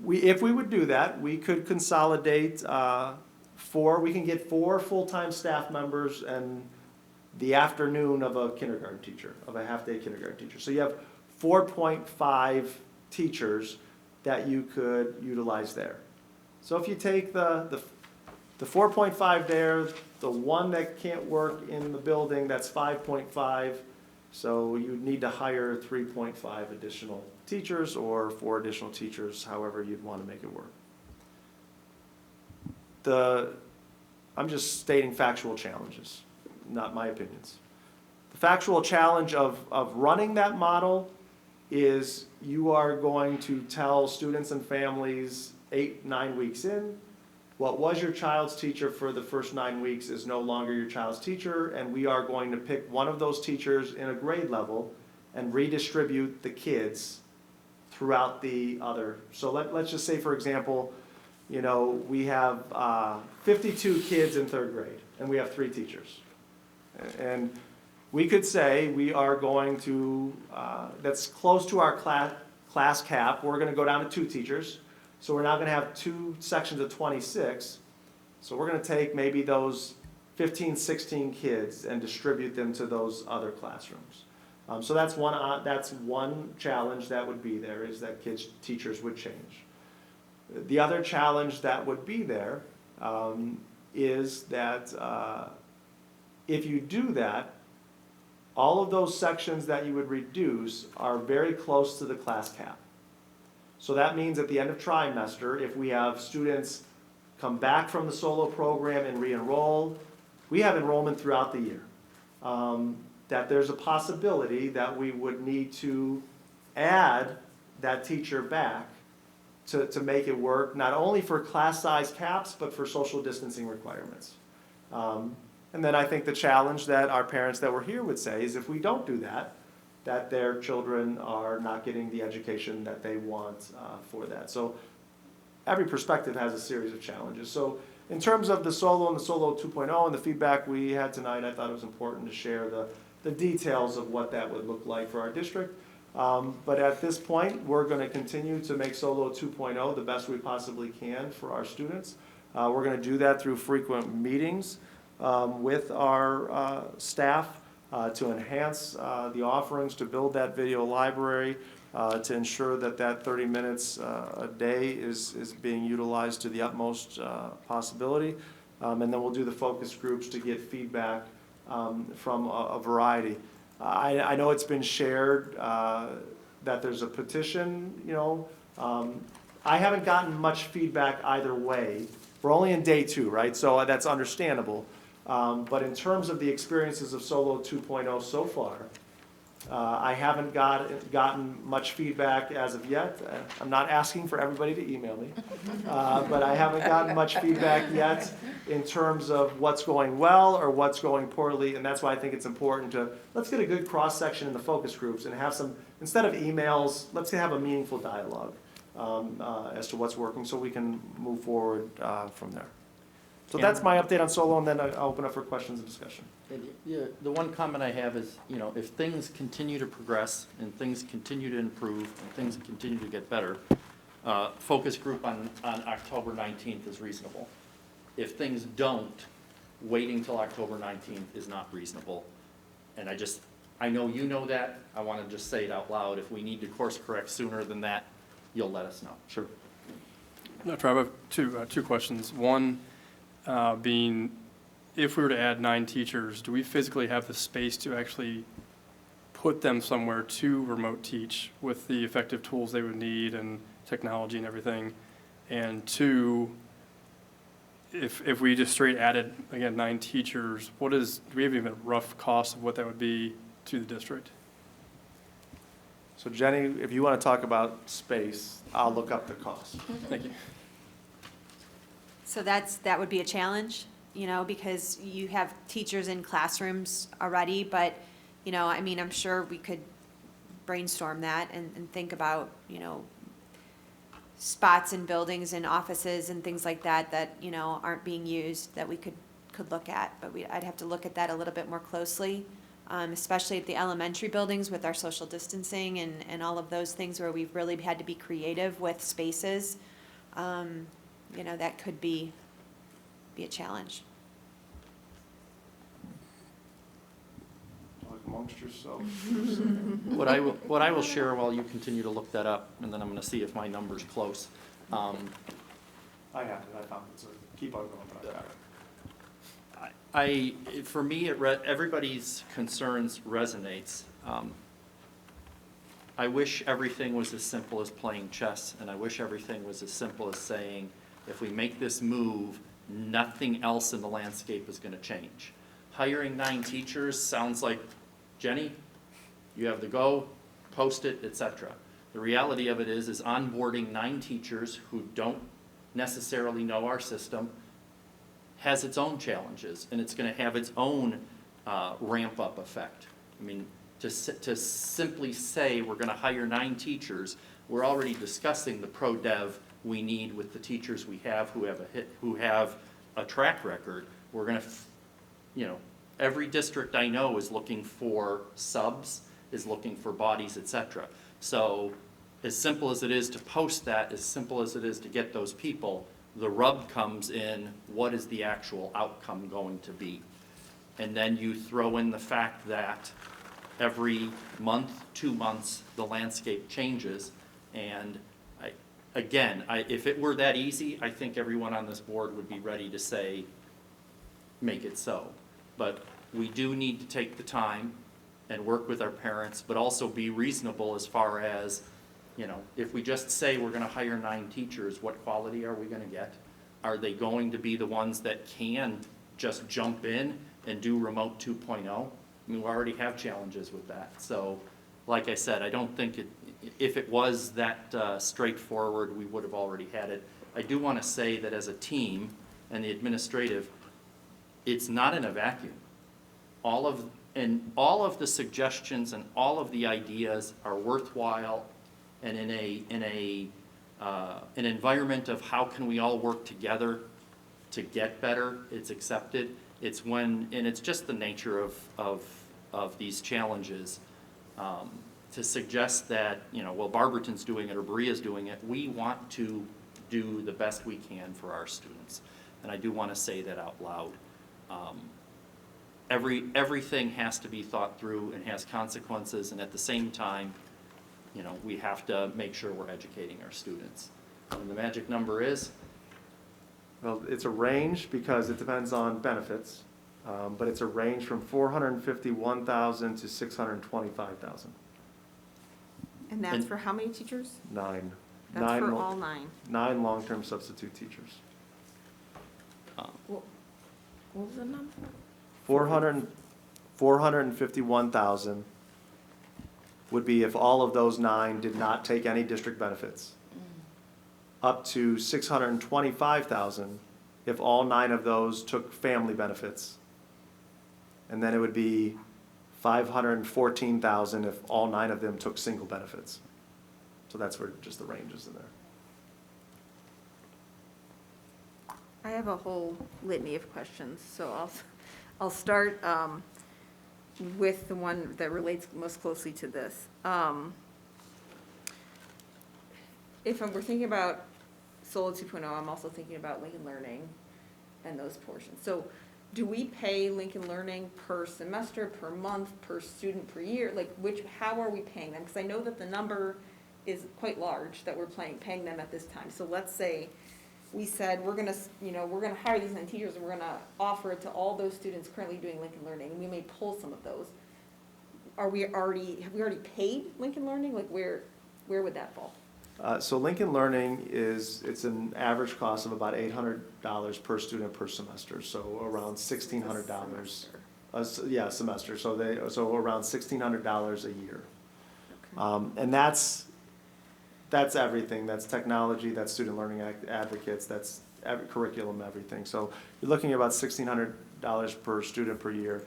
if we would do that, we could consolidate 4. We can get 4 full-time staff members and the afternoon of a kindergarten teacher, of a half-day kindergarten teacher. So you have 4.5 teachers that you could utilize there. So if you take the 4.5 there, the 1 that can't work in the building, that's 5.5. So you need to hire 3.5 additional teachers or 4 additional teachers, however you'd want to make it work. I'm just stating factual challenges, not my opinions. The factual challenge of running that model is you are going to tell students and families 8-9 weeks in, what was your child's teacher for the first 9 weeks is no longer your child's teacher, and we are going to pick one of those teachers in a grade level and redistribute the kids throughout the other. So let's just say, for example, we have 52 kids in 3rd grade, and we have 3 teachers. And we could say we are going to, that's close to our class cap, we're going to go down to 2 teachers. So we're now going to have 2 sections of 26. So we're going to take maybe those 15, 16 kids and distribute them to those other classrooms. So that's one challenge that would be there, is that teachers would change. The other challenge that would be there is that if you do that, all of those sections that you would reduce are very close to the class cap. So that means at the end of trimester, if we have students come back from the solo program and re-enroll, we have enrollment throughout the year. That there's a possibility that we would need to add that teacher back to make it work, not only for class size caps, but for social distancing requirements. And then I think the challenge that our parents that were here would say is, if we don't do that, that their children are not getting the education that they want for that. So every perspective has a series of challenges. So in terms of the Solo and the Solo 2.0 and the feedback we had tonight, I thought it was important to share the details of what that would look like for our district. But at this point, we're going to continue to make Solo 2.0 the best we possibly can for our students. We're going to do that through frequent meetings with our staff to enhance the offerings, to build that video library, to ensure that that 30 minutes a day is being utilized to the utmost possibility. And then we'll do the focus groups to get feedback from a variety. I know it's been shared that there's a petition, you know. I haven't gotten much feedback either way. We're only in day 2, right? So that's understandable. But in terms of the experiences of Solo 2.0 so far, I haven't gotten much feedback as of yet. I'm not asking for everybody to email me, but I haven't gotten much feedback yet in terms of what's going well or what's going poorly, and that's why I think it's important to, let's get a good cross-section in the focus groups and have some, instead of emails, let's have a meaningful dialogue as to what's working so we can move forward from there. So that's my update on Solo, and then I'll open up for questions and discussion.
The one comment I have is, you know, if things continue to progress and things continue to improve and things continue to get better, focus group on October 19th is reasonable. If things don't, waiting till October 19th is not reasonable. And I know you know that. I want to just say it out loud. If we need to course correct sooner than that, you'll let us know.
Sure.
No, Trev, I have two questions. One being, if we were to add 9 teachers, do we physically have the space to actually put them somewhere to remote teach with the effective tools they would need and technology and everything? And 2, if we just straight added, again, 9 teachers, do we have even a rough cost of what that would be to the district?
So Jenny, if you want to talk about space, I'll look up the cost.
Thank you.
So that would be a challenge, you know, because you have teachers in classrooms already, but, you know, I mean, I'm sure we could brainstorm that and think about, you know, spots in buildings and offices and things like that, you know, aren't being used that we could look at, but I'd have to look at that a little bit more closely, especially at the elementary buildings with our social distancing and all of those things where we've really had to be creative with spaces. You know, that could be a challenge.
Talk amongst yourself.
What I will share while you continue to look that up, and then I'm going to see if my number's close.
I have it, I found it, so keep on going, but I got it.
For me, everybody's concerns resonates. I wish everything was as simple as playing chess, and I wish everything was as simple as saying, if we make this move, nothing else in the landscape is going to change. Hiring 9 teachers sounds like, Jenny, you have the go, post it, etc. The reality of it is onboarding 9 teachers who don't necessarily know our system has its own challenges, and it's going to have its own ramp-up effect. I mean, to simply say we're going to hire 9 teachers, we're already discussing the pro-dev we need with the teachers we have who have a track record. We're going to, you know, every district I know is looking for subs, is looking for bodies, etc. So as simple as it is to post that, as simple as it is to get those people, the rub comes in, what is the actual outcome going to be? And then you throw in the fact that every month, 2 months, the landscape changes. And if it were that easy, I think everyone on this board would be ready to say, make it so. But we do need to take the time and work with our parents, but also be reasonable as far as, you know, if we just say we're going to hire 9 teachers, what quality are we going to get? Are they going to be the ones that can just jump in and do remote 2.0? I mean, we already have challenges with that. So, like I said, I don't think if it was that straightforward, we would have already had it. I do want to say that as a team and the administrative, it's not in a vacuum. All of And all of the suggestions and all of the ideas are worthwhile, and in an environment of how can we all work together to get better, it's accepted. It's when, and it's just the nature of these challenges, to suggest that, you know, well, Barberton's doing it or Berea's doing it. We want to do the best we can for our students. And I do want to say that out loud. Everything has to be thought through and has consequences, and at the same time, you know, we have to make sure we're educating our students. And the magic number is?
Well, it's a range because it depends on benefits, but it's a range from 451,000 to 625,000.
And that's
And-
for how many teachers?
9.
That's
Nine
for
lo-
all 9.
9 long-term substitute teachers.
What was the number?
451,000 would be if all of those 9 did not take any district benefits. Up to 625,000 if all 9 of those took family benefits. And then it would be 514,000 if all 9 of them took single benefits. So that's where just the range is in there.
I have a whole litany of questions, so I'll start with the one that relates most closely to this. If we're thinking about Solo 2.0, I'm also thinking about Lincoln Learning and those portions. So do we pay Lincoln Learning per semester, per month, per student, per year? Like how are we paying them? Because I know that the number is quite large that we're paying them at this time. So let's say we said we're gonna hire these 9 teachers and we're gonna offer it to all those students currently doing Lincoln Learning, and we may pull some of those. Have we already paid Lincoln Learning? Like where would that fall?
So Lincoln Learning it's an average cost of about $800 per student per semester, so around $1,600. Yeah, semester. So around $1,600 a year,
Okay.
and that's everything. That's technology. That's student learning advocates. That's curriculum, everything. So you're looking at about $1,600 per student per year.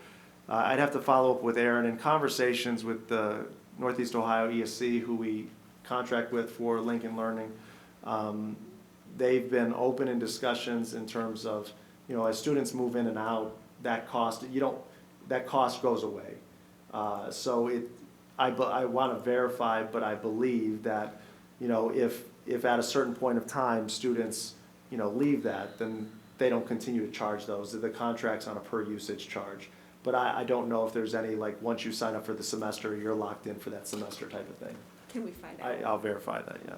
I'd have to follow up with Aaron in conversations with the Northeast Ohio ESC, who we contract with for Lincoln Learning. They've been open in discussions in terms of, you know, as students move in and out, that cost goes away. So I want to verify, but I believe that, you know, if at a certain point of time students, you know, leave that, then they don't continue to charge those. The contract's on a per usage charge. But I don't know if there's any, like, once you sign up for the semester, you're locked in for that semester type of thing.
Can we find out?
I'll verify that, yeah.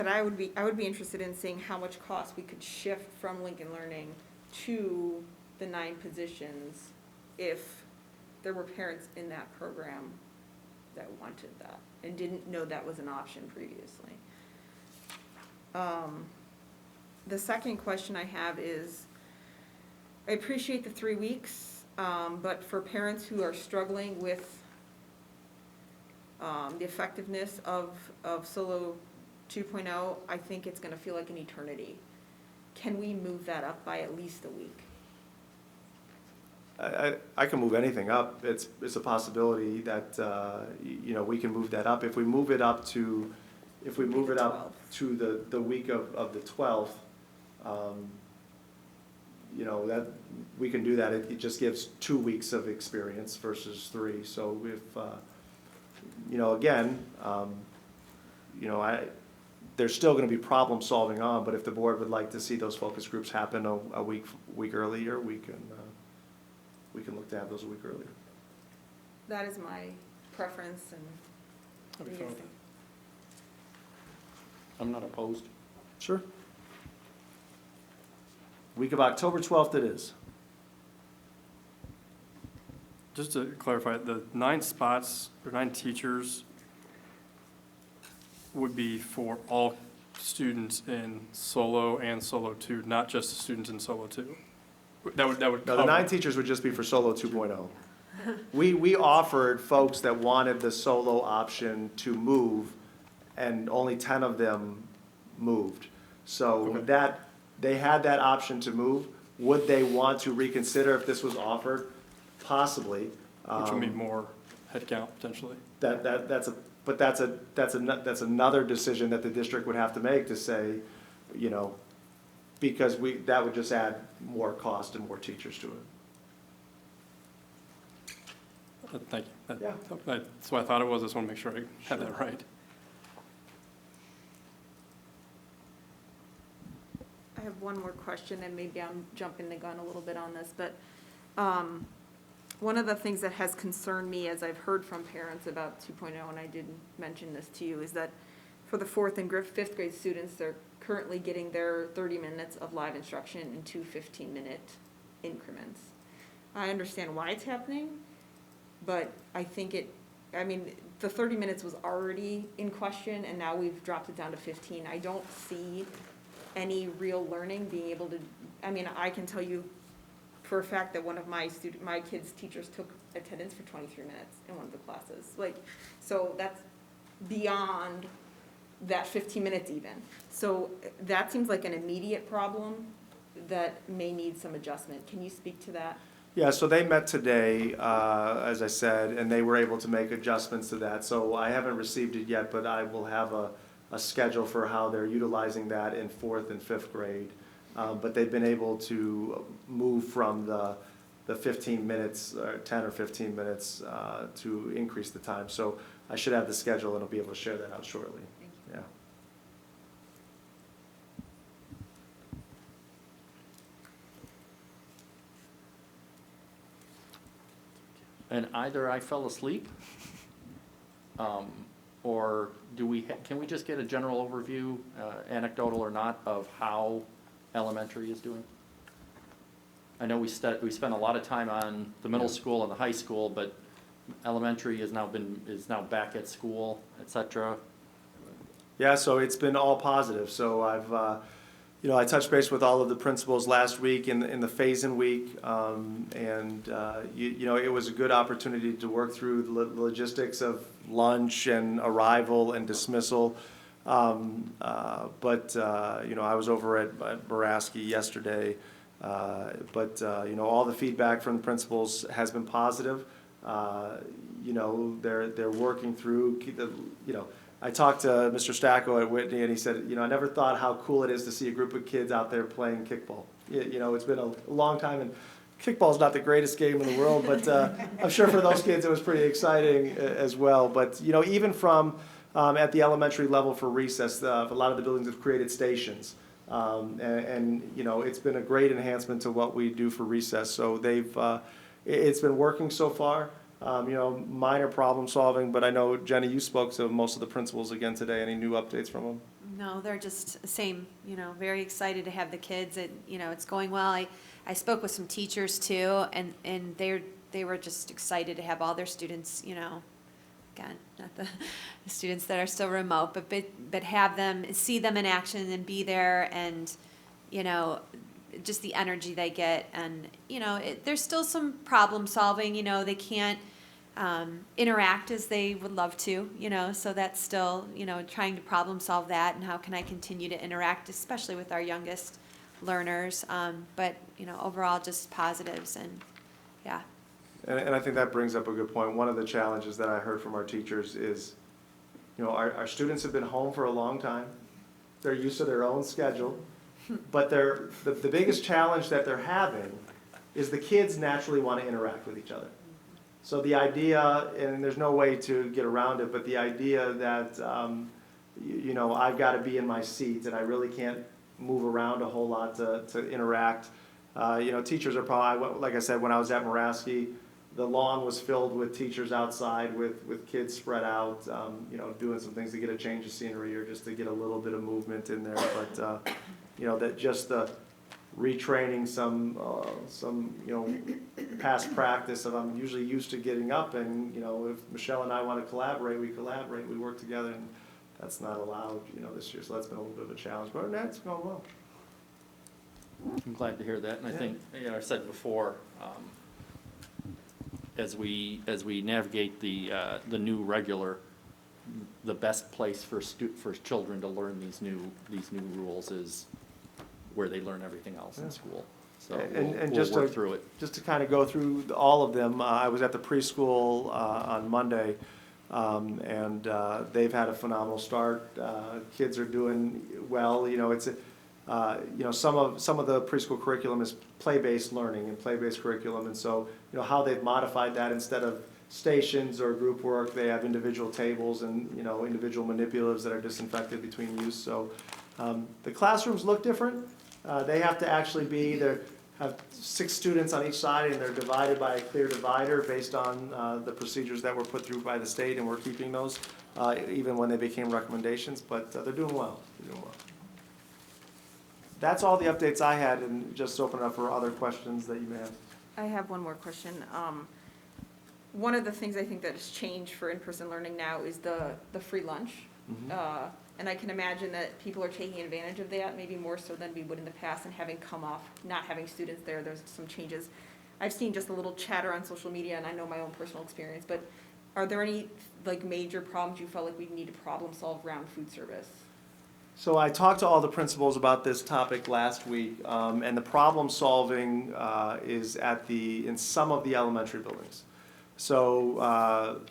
I would be interested in seeing how much cost we could shift from Lincoln Learning to the 9 positions if there were parents in that program that wanted that and didn't know that was an option previously. The second question I have is, I appreciate the 3 weeks, but for parents who are struggling with the effectiveness of Solo 2.0, I think it's gonna feel like an eternity. Can we move that up by at least a week?
I can move anything up. It's a possibility that, you know, we can move that up. If we move it up to the week of the 12th, you know, that, we can do that. It just gives 2 weeks of experience versus 3. So if, you know, again, you know, there's still gonna be problem solving on, but if the board would like to see those focus groups happen a week earlier, we can look to have those a week earlier.
That is my preference and.
That'd be
what do you
fine.
think?
I'm not opposed.
Sure. Week of October 12th it is.
Just to clarify, the 9 spots or 9 teachers would be for all students in Solo and Solo 2, not just the students in Solo 2. That would
No, the
cover-
9 teachers would just be for Solo 2.0. We offered folks that wanted the Solo option to move, and only 10 of them moved. So
Okay.
that, they had that option to move. Would they want to reconsider if this was offered? possibly.
Which would mean more headcount potentially.
That's another decision that the district would have to make to say, you know, because that would just add more cost and more teachers to it.
Thank you.
Yeah.
That's what I thought it was. I just want to make sure I had that right.
I have one more question, and maybe I'm jumping the gun a little bit on this, but one of the things that has concerned me as I've heard from parents about 2.0, and I did mention this to you, is that for the 4th and 5th grade students, they're currently getting their 30 minutes of live instruction in 2 15-minute increments. I understand why it's happening, but I think the 30 minutes was already in question, and now we've dropped it down to 15. I don't see any real learning being able to, I can tell you for a fact that one of my kids' teachers took attendance for 23 minutes in one of the classes. So that's beyond that 15 minutes even. So that seems like an immediate problem that may need some adjustment. Can you speak to that?
Yeah, so they met today, as I said, and they were able to make adjustments to that. So I haven't received it yet, but I will have a schedule for how they're utilizing that in 4th and 5th grade. But they've been able to move from the 15 minutes, or 10 or 15 minutes, to increase the time. So I should have the schedule and I'll be able to share that out shortly.
Thank you.
Yeah.
And either I fell asleep, or can we just get a general overview, anecdotal or not, of how elementary is doing? I know we spent a lot of time on the middle school and the high school, but elementary is now back at school, et cetera.
Yeah, so it's been all positive. So I touched base with all of the principals last week in the phase-in week, and it was a good opportunity to work through the logistics of lunch and arrival and dismissal. But I was over at Baraski yesterday, but all the feedback from the principals has been positive. They're working through, I talked to Mr. Stacco at Whitney, and he said, I never thought how cool it is to see a group of kids out there playing kickball. It's been a long time, and kickball's not the greatest game in the world, but I'm sure for those kids it was pretty exciting as well. But, even from at the elementary level for recess, a lot of the buildings have created stations. It's been a great enhancement to what we do for recess. So it's been working so far. Minor problem solving, but I know, Jenny, you spoke to most of the principals again today. Any new updates from them?
No, they're just the same, very excited to have the kids. It's going well. I spoke with some teachers too, and they were just excited to have all their students, again, not the students that are still remote, but have them, see them in action and be there, and, just the energy they get. And, there's still some problem solving, they can't interact as they would love to, so that's still, trying to problem solve that, and how can I continue to interact, especially with our youngest learners. But, overall just positives, and yeah.
And I think that brings up a good point. One of the challenges that I heard from our teachers is, our students have been home for a long time. They're used to their own schedule, but the biggest challenge that they're having is the kids naturally want to interact with each other. So the idea, and there's no way to get around it, but the idea that, I've got to be in my seat and I really can't move around a whole lot to interact. Teachers are probably, like I said, when I was at Muraski, the lawn was filled with teachers outside with kids spread out, doing some things to get a change of scenery or just to get a little bit of movement in there. But, that just the retraining some past practice of I'm usually used to getting up, and if Michelle and I want to collaborate, we work together, and that's not allowed this year, so that's been a little bit of a challenge, but that's going well.
I'm glad to hear that, and I think, I said before, as we navigate the new regular, the best place for children to learn these new rules is where they learn everything else in school.
So
And
we'll
just
work
to-
through it.
Just to kind of go through all of them, I was at the preschool on Monday, and they've had a phenomenal start. Kids are doing well. You know, it's some of the preschool curriculum is play-based learning and play-based curriculum, and so how they've modified that, instead of stations or group work, they have individual tables and individual manipulatives that are disinfected between use. So the classrooms look different. They have to actually have 6 students on each side, and they're divided by a clear divider based on the procedures that were put through by the state, and we're keeping those even when they became recommendations. But they're doing well. They're doing well. That's all the updates I had, and just open it up for other questions that you may have.
I have one more question. One of the things I think that has changed for in-person learning now is the free lunch.
Mhm.
And I can imagine that people are taking advantage of that, maybe more so than we would in the past, and having come off, not having students there, there's some changes. I've seen just a little chatter on social media, and I know my own personal experience, but are there any major problems you felt like we need to problem solve around food service?
So I talked to all the principals about this topic last week, and the problem solving is in some of the elementary buildings. So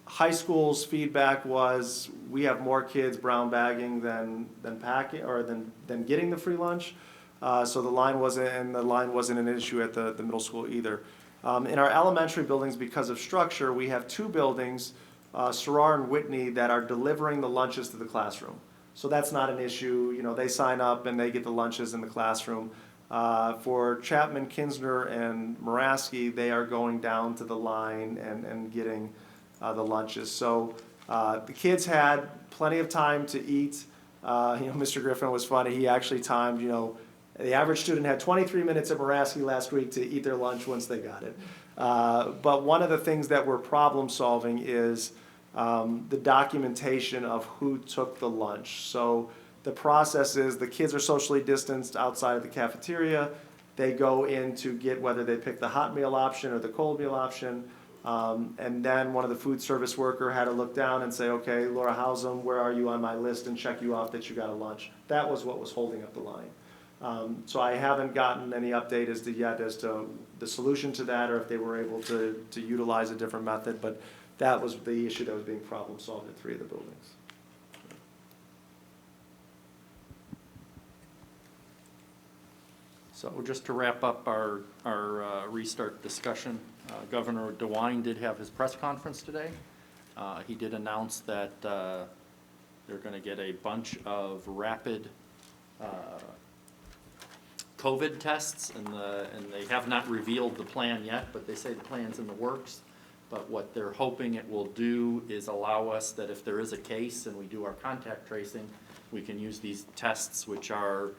high school's feedback was, we have more kids brown bagging than packing, or than getting the free lunch. So the line wasn't an issue at the middle school either. In our elementary buildings, because of structure, we have 2 buildings, Sarar and Whitney, that are delivering the lunches to the classroom. So that's not an issue. They sign up and they get the lunches in the classroom. For Chapman, Kinsner, and Muraski, they are going down to the line and getting the lunches. So the kids had plenty of time to eat. Mr. Griffin was funny. He actually timed, the average student had 23 minutes at Muraski last week to eat their lunch once they got it. But one of the things that we're problem solving is the documentation of who took the lunch. So the process is, the kids are socially distanced outside of the cafeteria. They go in to get, whether they pick the hot meal option or the cold meal option. And then one of the food service worker had to look down and say, okay, Laura Hausum, where are you on my list, and check you off that you got a lunch. That was what was holding up the line. So I haven't gotten any update as to the solution to that, or if they were able to utilize a different method, but that was the issue that was being problem solved in 3 of the buildings.
So just to wrap up our restart discussion, Governor DeWine did have his press conference today. He did announce that they're going to get a bunch of rapid COVID tests, and they have not revealed the plan yet, but they say the plan's in the works. But what they're hoping it will do is allow us that if there is a case and we do our contact tracing, we can use these tests, which are,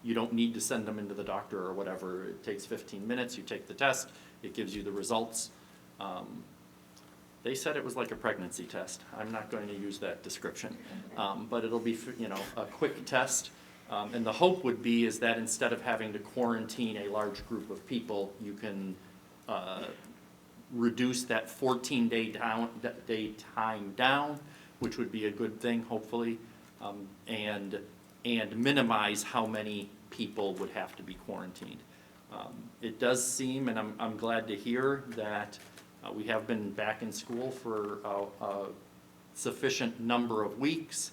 you don't need to send them into the doctor or whatever. It takes 15 minutes, you take the test, it gives you the results. They said it was like a pregnancy test. I'm not going to use that description. But it'll be, a quick test. And the hope would be is that instead of having to quarantine a large group of people, you can reduce that 14-day time down, which would be a good thing, hopefully, and minimize how many people would have to be quarantined. It does seem, and I'm glad to hear, that we have been back in school for a sufficient number of weeks.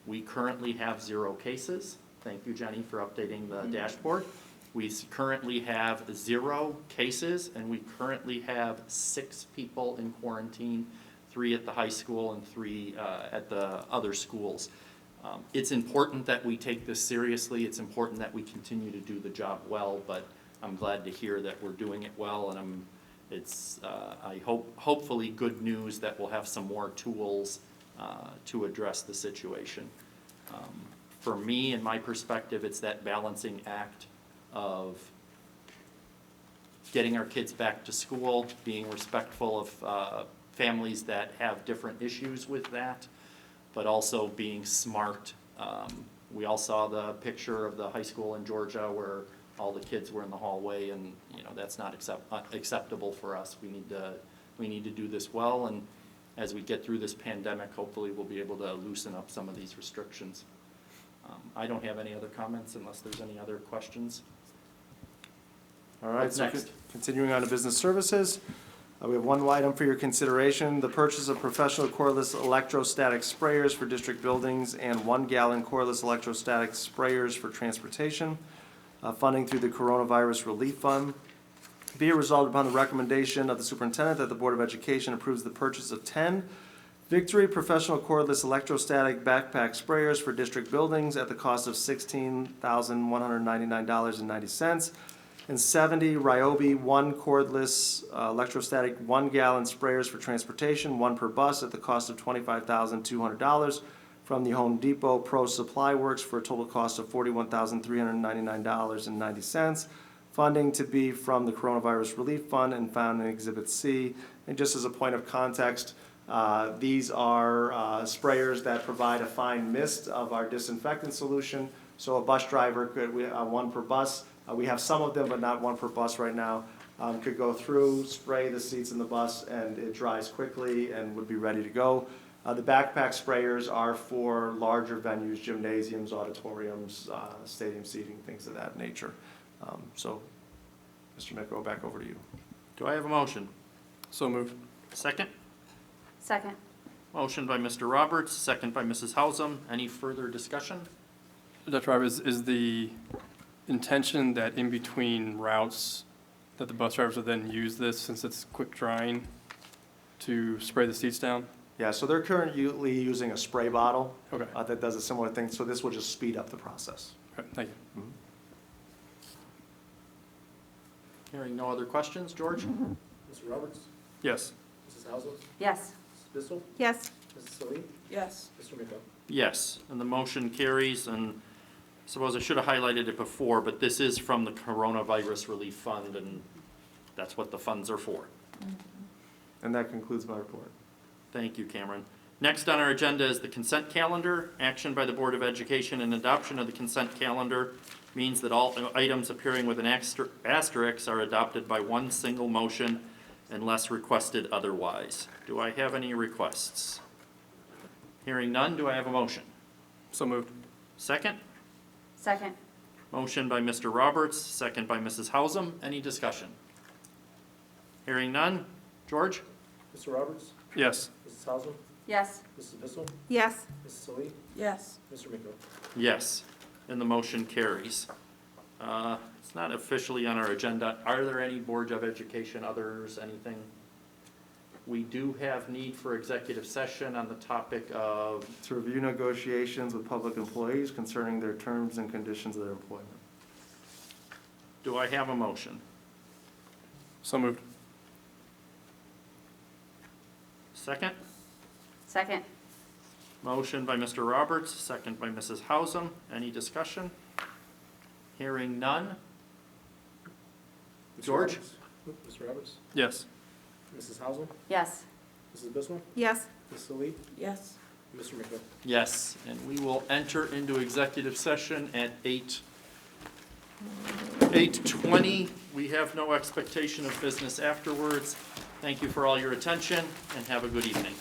We currently have 0 cases. Thank you, Jenny, for updating the dashboard. We currently have 0 cases, and we currently have 6 people in quarantine, 3 at the high school and 3 at the other schools. It's important that we take this seriously. It's important that we continue to do the job well, but I'm glad to hear that we're doing it well, and I hopefully good news that we'll have some more tools to address the situation. For me, in my perspective, it's that balancing act of getting our kids back to school, being respectful of families that have different issues with that, but also being smart. We all saw the picture of the high school in Georgia where all the kids were in the hallway, and that's not acceptable for us. We need to do this well, and as we get through this pandemic, hopefully we'll be able to loosen up some of these restrictions. I don't have any other comments unless there's any other questions.
All right,
What's
so
next?
continuing on to business services, we have one item for your consideration, the purchase of professional cordless electrostatic sprayers for district buildings and 1-gallon cordless electrostatic sprayers for transportation, funding through the Coronavirus Relief Fund. Be it resolved upon the recommendation of the superintendent that the Board of Education approves the purchase of 10 Victory professional cordless electrostatic backpack sprayers for district buildings at the cost of $16,199.90, and 70 Ryobi 1 cordless electrostatic 1-gallon sprayers for transportation, 1 per bus, at the cost of $25,200 from the Home Depot Pro Supply Works for a total cost of $41,399.90. Funding to be from the Coronavirus Relief Fund and found in Exhibit C. And just as a point of context, these are sprayers that provide a fine mist of our disinfectant solution. So a bus driver could, 1 per bus, we have some of them, but not 1 per bus right now, could go through, spray the seats in the bus, and it dries quickly and would be ready to go. The backpack sprayers are for larger venues, gymnasiums, auditoriums, stadium seating, things of that nature. So, Mr. Micko, back over to you.
Do I have a motion?
So moved.
Second?
Second.
Motion by Mr. Roberts, second by Mrs. Hausum. Any further discussion?
Dr. Ibe, is the intention that in between routes, that the bus drivers will then use this, since it's quick drying, to spray the seats down?
Yeah, so they're currently using a spray bottle
Okay.
that does a similar thing, so this will just speed up the process.
Okay, thank you.
Hearing no other questions, George?
Mr. Roberts?
Yes.
Mrs. Hausum?
Yes.
Mrs. Bissell?
Yes.
Mrs. Solis?
Yes.
Mr. Micko?
Yes, and the motion carries, and I suppose I should have highlighted it before, but this is from the Coronavirus Relief Fund, and that's what the funds are for.
And that concludes my report.
Thank you, Cameron. Next on our agenda is the consent calendar. Action by the Board of Education and adoption of the consent calendar means that all items appearing with an asterisk are adopted by one single motion unless requested otherwise. Do I have any requests? Hearing none, do I have a motion?
So moved.
Second?
Second.
Motion by Mr. Roberts, second by Mrs. Hausum. Any discussion? Hearing none. George?
Mr. Roberts?
Yes.
Mrs. Hausum?
Yes.
Mrs. Bissell?
Yes.
Mrs. Solis?
Yes.
Mr. Micko?
Yes, and the motion carries. It's not officially on our agenda. Are there any boards of education, others, anything? We do have need for executive session on the topic of,
To review negotiations with public employees concerning their terms and conditions of their employment.
do I have a motion?
So moved.
Second?
Second.
Motion by Mr. Roberts, second by Mrs. Hausum. Any discussion? Hearing none.
Mr.
George?
Roberts? Mr. Roberts?
Yes.
Mrs. Hausum?
Yes.
Mrs. Bissell?
Yes.
Mrs. Solis?
Yes.
Mr. Micko?
Yes, and we will enter into executive session at 8:20. We have no expectation of business afterwards. Thank you for all your attention, and have a good evening.